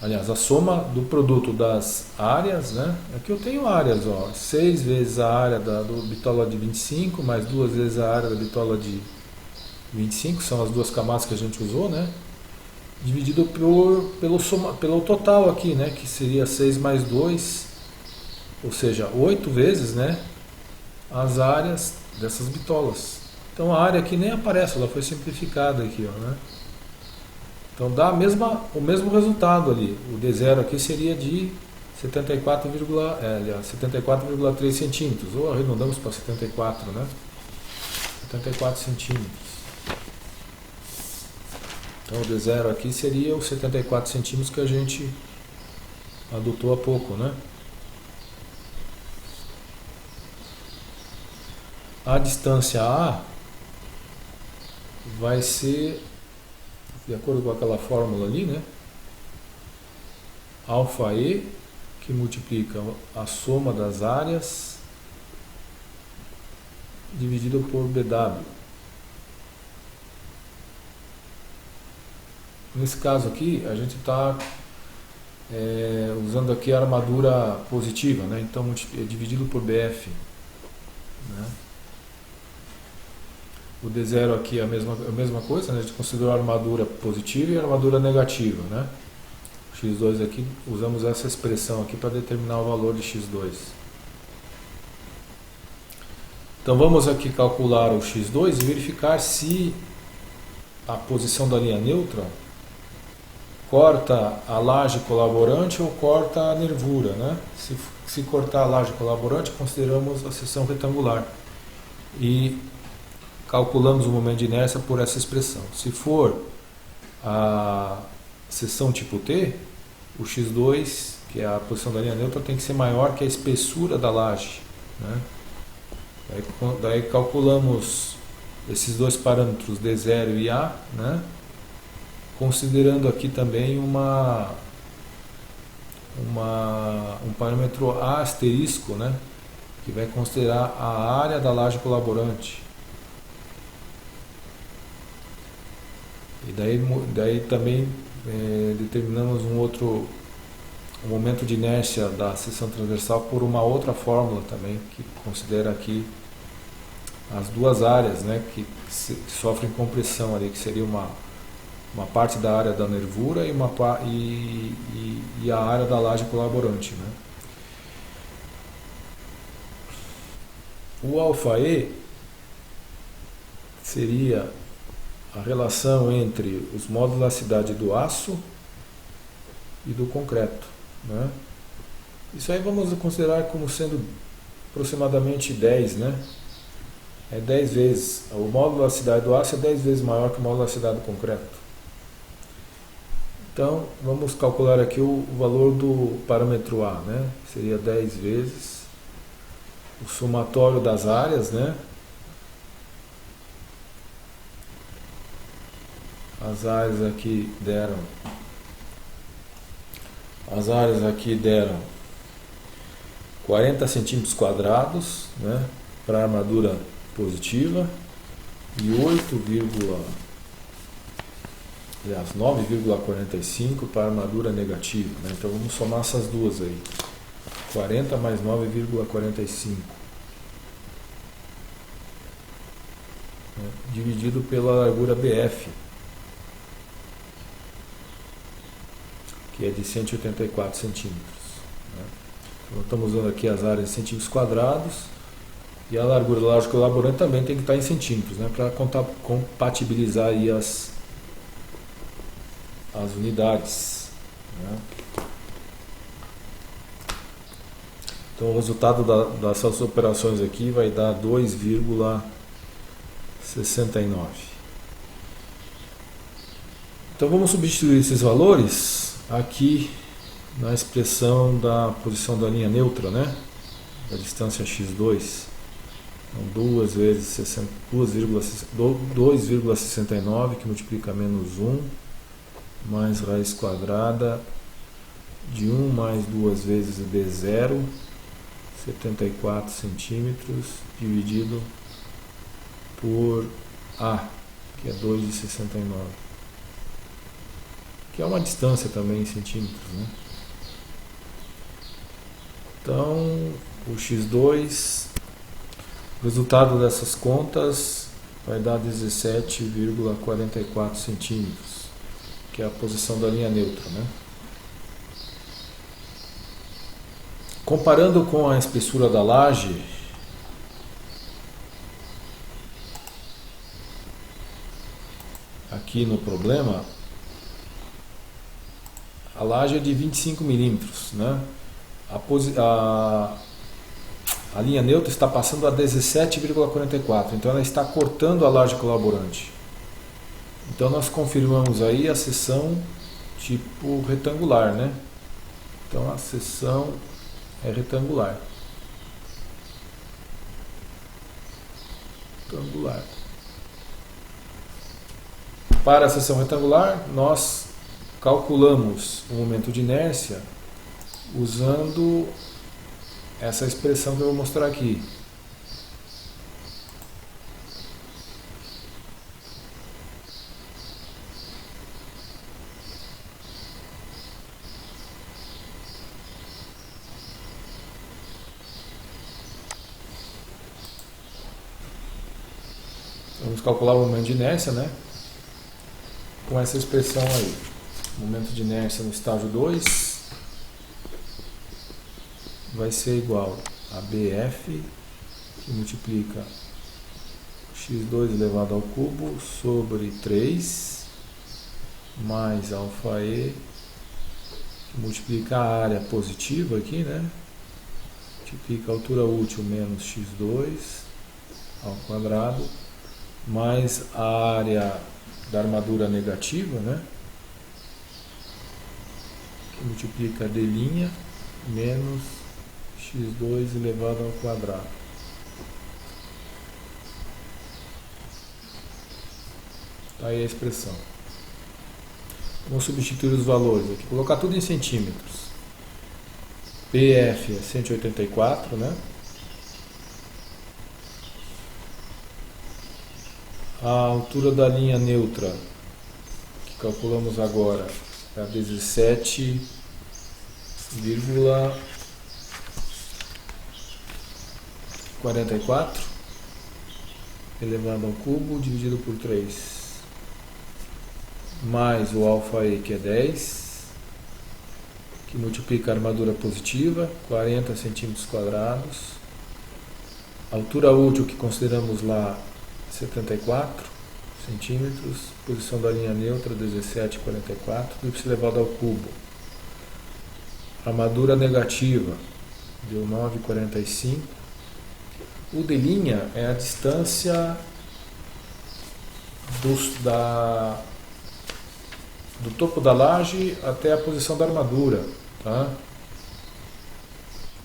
Aliás, a soma do produto das áreas, né? Aqui eu tenho áreas, ó, 6 vezes a área do bitola de 25, mais 2 vezes a área da bitola de 25, são as duas camadas que a gente usou, né? Dividido pelo total aqui, né? Que seria 6 mais 2, ou seja, 8 vezes, né? As áreas dessas bitolas. Então a área aqui nem aparece, ela foi simplificada aqui, ó, né? Então dá o mesmo resultado ali. O D0 aqui seria de 74,3 centímetros, ou arredondamos para 74, né? 74 centímetros. Então o D0 aqui seria os 74 centímetros que a gente adotou há pouco, né? A distância A vai ser, de acordo com aquela fórmula ali, né? Alfa E, que multiplica a soma das áreas dividido por BW. Nesse caso aqui, a gente está usando aqui a armadura positiva, né? Então é dividido por BF, né? O D0 aqui é a mesma coisa, né? A gente considerou a armadura positiva e a armadura negativa, né? O X2 aqui, usamos essa expressão aqui para determinar o valor de X2. Então vamos aqui calcular o X2 e verificar se a posição da linha neutra corta a laje colaborante ou corta a nervura, né? Se cortar a laje colaborante, consideramos a seção retangular. E calculamos o momento de inércia por essa expressão. Se for a seção tipo T, o X2, que é a posição da linha neutra, tem que ser maior que a espessura da laje, né? Daí calculamos esses dois parâmetros D0 e A, né? Considerando aqui também um parâmetro A asterisco, né? Que vai considerar a área da laje colaborante. E daí também determinamos um momento de inércia da seção transversal por uma outra fórmula também, que considera aqui as duas áreas, né, que sofrem compressão ali, que seria uma parte da área da nervura e a área da laje colaborante, né. O alfa E seria a relação entre os módulos da elasticidade do aço e do concreto, né? Isso aí vamos considerar como sendo aproximadamente 10, né? É 10 vezes. O módulo da elasticidade do aço é 10 vezes maior que o módulo da elasticidade do concreto. Então, vamos calcular aqui o valor do parâmetro A, né? Seria 10 vezes o somatório das áreas, né? As áreas aqui deram 40 centímetros quadrados, né, para a armadura positiva e 9,45 para a armadura negativa, né? Então vamos somar essas duas aí. 40 mais 9,45, né, dividido pela largura BF, que é de 184 centímetros. Né? Então, estamos usando aqui as áreas em centímetros quadrados. E a largura da laje colaborante também tem que estar em centímetros, né, para compatibilizar aí as unidades, né. Então o resultado dessas operações aqui vai dar 2,69. Então vamos substituir esses valores aqui na expressão da posição da linha neutra, né, da distância x2. Então 2,69 que multiplica menos 1 mais raiz quadrada de 1 mais 2 vezes B0, 74 centímetros, dividido por A, que é 2,69. Que é uma distância também em centímetros, né? Então, o x2, o resultado dessas contas vai dar 17,44 centímetros, que é a posição da linha neutra, né? Comparando com a espessura da laje, aqui no problema, a laje é de 25 milímetros, né? A linha neutra está passando a 17,44, então ela está cortando a laje colaborante. Então nós confirmamos aí a seção tipo retangular, né? Então a seção é retangular. Para a seção retangular, nós calculamos o momento de inércia usando essa expressão que eu vou mostrar aqui. Vamos calcular o momento de inércia, né? Com essa expressão aí. Momento de inércia no estágio 2 vai ser igual a BF, que multiplica x2 elevado ao cubo sobre 3 mais alfa E, que multiplica a área positiva aqui, né? Multiplica a altura útil menos x2 ao quadrado, mais a área da armadura negativa, né? Que multiplica D' menos x2 elevado ao quadrado. Tá aí a expressão. Vamos substituir os valores aqui, colocar tudo em centímetros. PF é 184, né? A altura da linha neutra, que calculamos agora, é a 17,44 elevado ao cubo dividido por 3, mais o alfa E, que é 10, que multiplica a armadura positiva, 40 centímetros quadrados, a altura útil que consideramos lá 74 centímetros, posição da linha neutra 17,44, y elevado ao cubo. Armadura negativa deu 9,45. O D' é a distância do topo da laje até a posição da armadura, tá?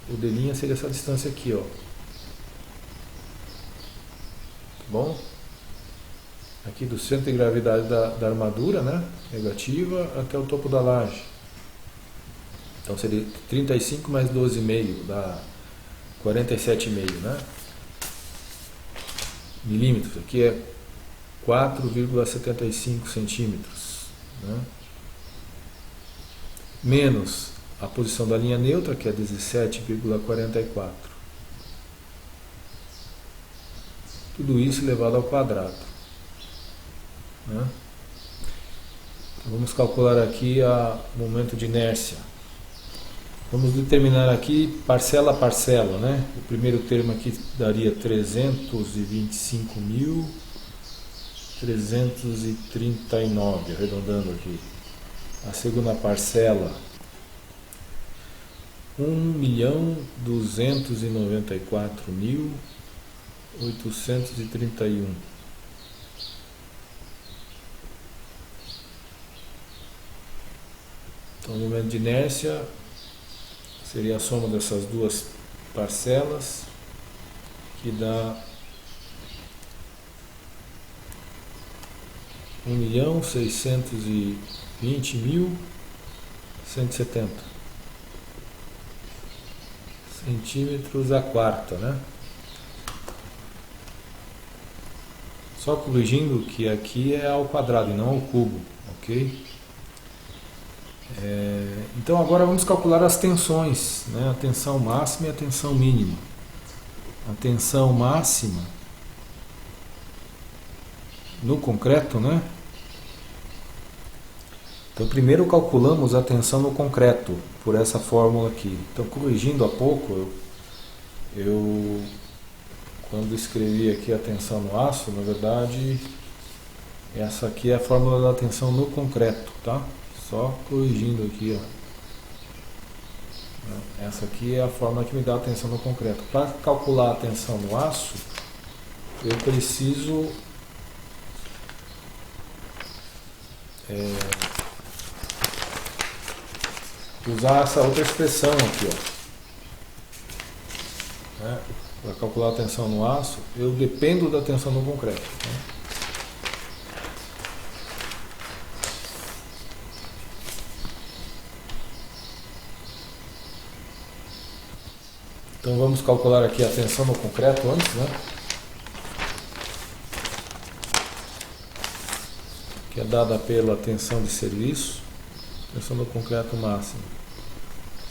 O D' seria essa distância aqui, ó. Bom, aqui do centro de gravidade da armadura, né, negativa, até o topo da laje. Então seria 35 mais 12,5, dá 47,5, né, milímetros. Aqui é 4,75 centímetros, né, menos a posição da linha neutra, que é 17,44. Tudo isso elevado ao quadrado, né? Então, vamos calcular aqui o momento de inércia. Vamos determinar aqui parcela a parcela, né? O primeiro termo aqui daria 325.339, arredondando aqui. A segunda parcela, 1.294.831. Então, o momento de inércia seria a soma dessas duas parcelas, que dá 1.620.170 centímetros a quarta, né? Só corrigindo que aqui é ao quadrado e não ao cubo, ok? Então agora vamos calcular as tensões, né? A tensão máxima e a tensão mínima. A tensão máxima no concreto, né? Então primeiro calculamos a tensão no concreto por essa fórmula aqui. Então, corrigindo há pouco, eu quando escrevi aqui a tensão no aço, na verdade essa aqui é a fórmula da tensão no concreto, tá? Só corrigindo aqui, ó. Essa aqui é a fórmula que me dá a tensão no concreto. Para calcular a tensão no aço, eu preciso usar essa outra expressão aqui, ó. Para calcular a tensão no aço, eu dependo da tensão no concreto, né? Então vamos calcular aqui a tensão no concreto antes, né? Que é dada pela tensão de serviço. Tensão no concreto máxima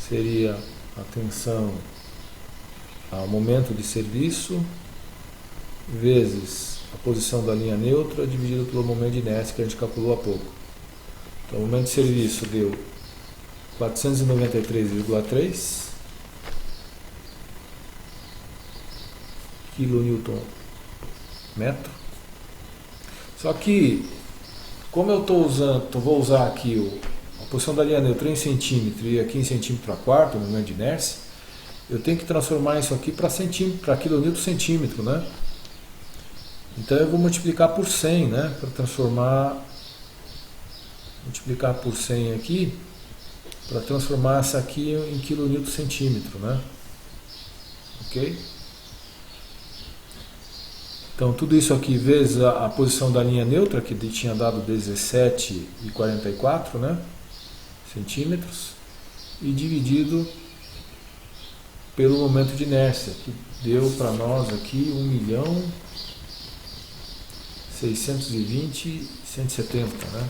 seria a tensão ao momento de serviço vezes a posição da linha neutra dividido pelo momento de inércia que a gente calculou há pouco. Então o momento de serviço deu 493,3 kN metro. Só que, como eu vou usar aqui a posição da linha neutra em centímetro e aqui em centímetro a quarto, o momento de inércia, eu tenho que transformar isso aqui para quilonewton centímetro, né? Então eu vou multiplicar por 100, né? Para multiplicar por 100 aqui, para transformar essa aqui em quilonewton centímetro, né? Ok? Então tudo isso aqui vezes a posição da linha neutra, que tinha dado 17,44, né, centímetros, e dividido pelo momento de inércia, que deu para nós aqui 1.620.170, né?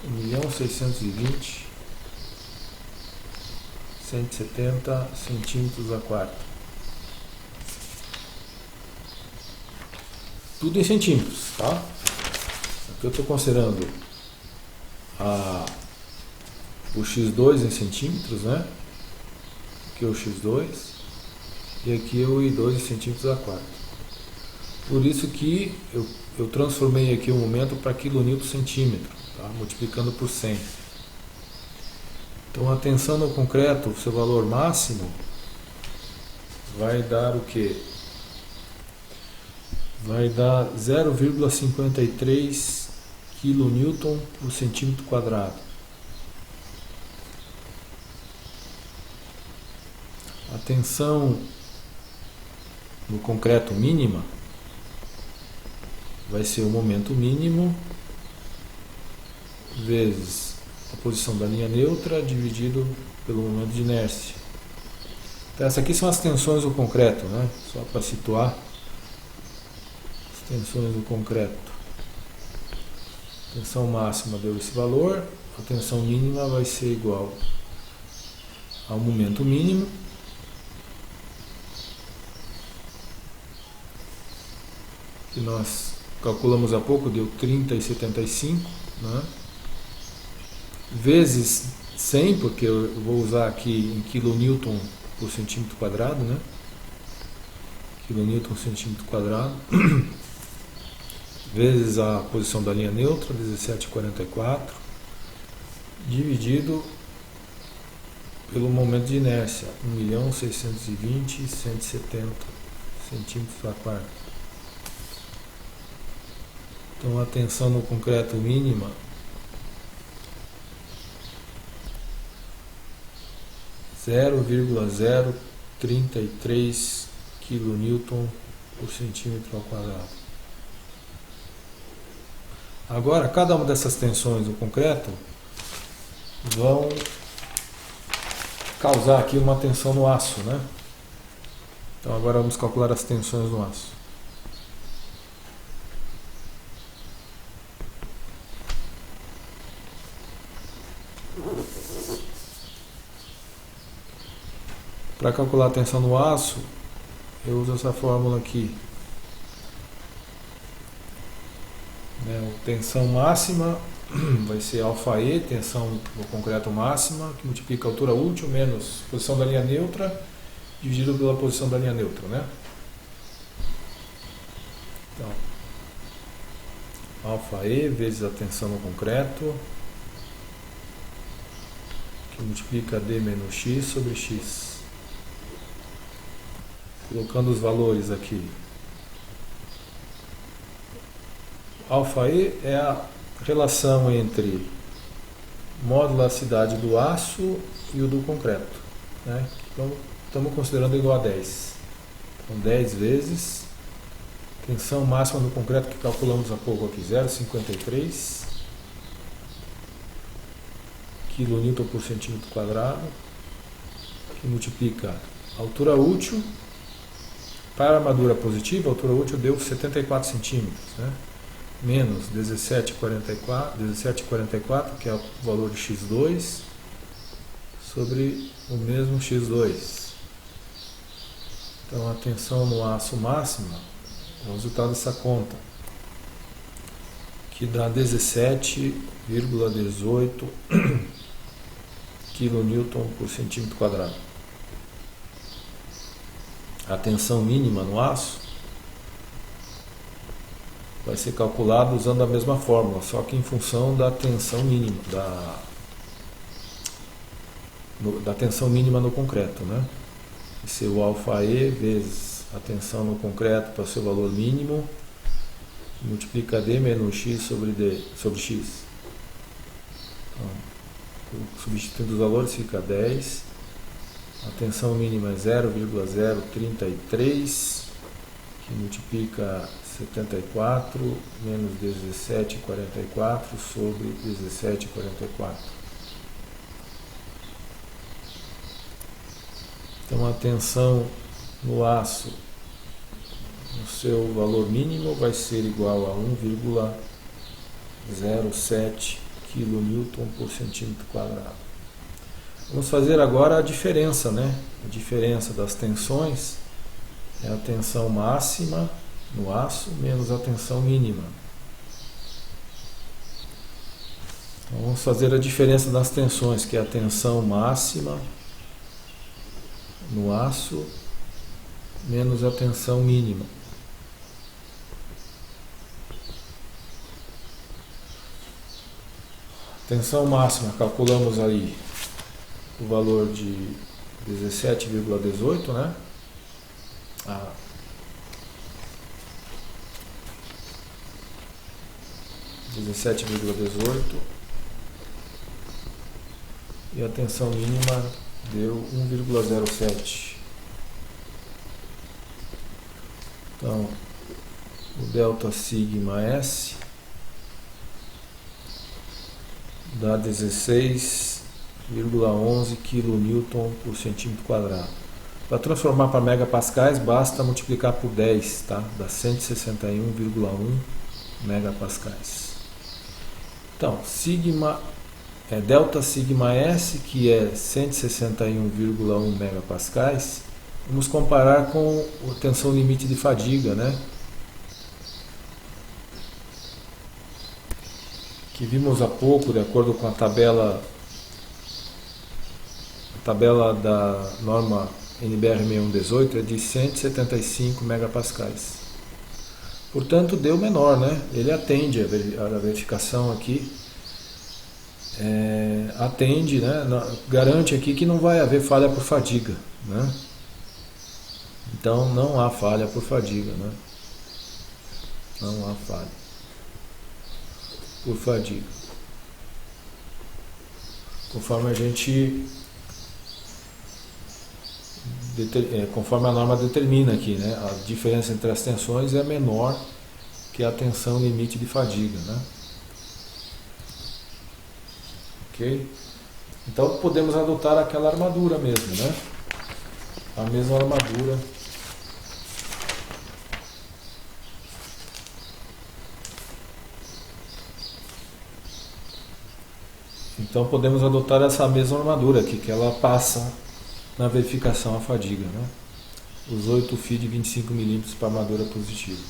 1.620.170 centímetros a quarto. Tudo em centímetros, tá? Aqui eu estou considerando o x2 em centímetros, né? Aqui é o x2 e aqui é o i2 em centímetros a quarto. Por isso que eu transformei aqui o momento para quilonewton centímetro, tá? Multiplicando por 100. Então a tensão no concreto, seu valor máximo, vai dar o quê? Vai dar 0,53 kN por centímetro quadrado. A tensão no concreto mínima vai ser o momento mínimo vezes a posição da linha neutra dividido pelo momento de inércia. Então essas aqui são as tensões do concreto, né? Só para situar as tensões do concreto. A tensão máxima deu esse valor, a tensão mínima vai ser igual ao momento mínimo que nós calculamos há pouco, deu 30,75, né? vezes 100, porque eu vou usar aqui em kN por centímetro quadrado, né? kN centímetro quadrado, vezes a posição da linha neutra, 17,44, dividido pelo momento de inércia, 1.620.170 centímetros a quarto. Então a tensão no concreto mínima é 0,033 kN por centímetro ao quadrado. Agora, cada uma dessas tensões do concreto vão causar aqui uma tensão no aço, né? Então agora vamos calcular as tensões no aço. Para calcular a tensão no aço, eu uso essa fórmula aqui. Tensão máxima vai ser ΔE, tensão do concreto máxima, que multiplica a altura útil menos posição da linha neutra, dividido pela posição da linha neutra, né? Então, ΔE vezes a tensão no concreto, que multiplica D menos X sobre X. Colocando os valores aqui. ΔE é a relação entre modularidade do aço e o do concreto, né? Então, estamos considerando igual a 10. Então, 10 vezes tensão máxima do concreto, que calculamos há pouco aqui, 0,53 kN por centímetro quadrado, que multiplica a altura útil. Para a armadura positiva, a altura útil deu 74 centímetros, né? Menos 17,44, que é o valor de x2, sobre o mesmo x2. Então a tensão no aço máxima é o resultado dessa conta, que dá 17,18 kN por centímetro quadrado. A tensão mínima no aço vai ser calculada usando a mesma fórmula, só que em função da tensão mínima, da tensão mínima no concreto, né? Vai ser o ΔE vezes a tensão no concreto para o seu valor mínimo, multiplica D menos X sobre X. Então, substituindo os valores fica 10. A tensão mínima é 0,033, que multiplica 74 menos 17,44 sobre 17,44. Então a tensão no aço, no seu valor mínimo, vai ser igual a 1,07 kN por centímetro quadrado. Vamos fazer agora a diferença, né? A diferença das tensões é a tensão máxima no aço menos a tensão mínima. Então, vamos fazer a diferença das tensões, que é a tensão máxima no aço menos a tensão mínima. Tensão máxima, calculamos aí o valor de 17,18, né? 17,18, e a tensão mínima deu 1,07. Então, o delta sigma S dá 16,11 kN por centímetro quadrado. Para transformar para megapascais, basta multiplicar por 10, tá? Dá 161,1 megapascais. Então, delta sigma S, que é 161,1 megapascais, vamos comparar com a tensão limite de fadiga, né? que vimos há pouco, de acordo com a tabela da norma NBR 6118, é de 175 megapascais. Portanto, deu menor, né? Ele atende a verificação aqui, atende, né? Garante aqui que não vai haver falha por fadiga, né? Então não há falha por fadiga, né? Não há falha por fadiga. Conforme a gente conforme a norma determina aqui, né? A diferença entre as tensões é menor que a tensão limite de fadiga, né? Ok? Então podemos adotar aquela armadura mesmo, né? A mesma armadura. Então podemos adotar essa mesma armadura aqui, que ela passa na verificação a fadiga, né? Os 8 FI de 25 mm para armadura positiva.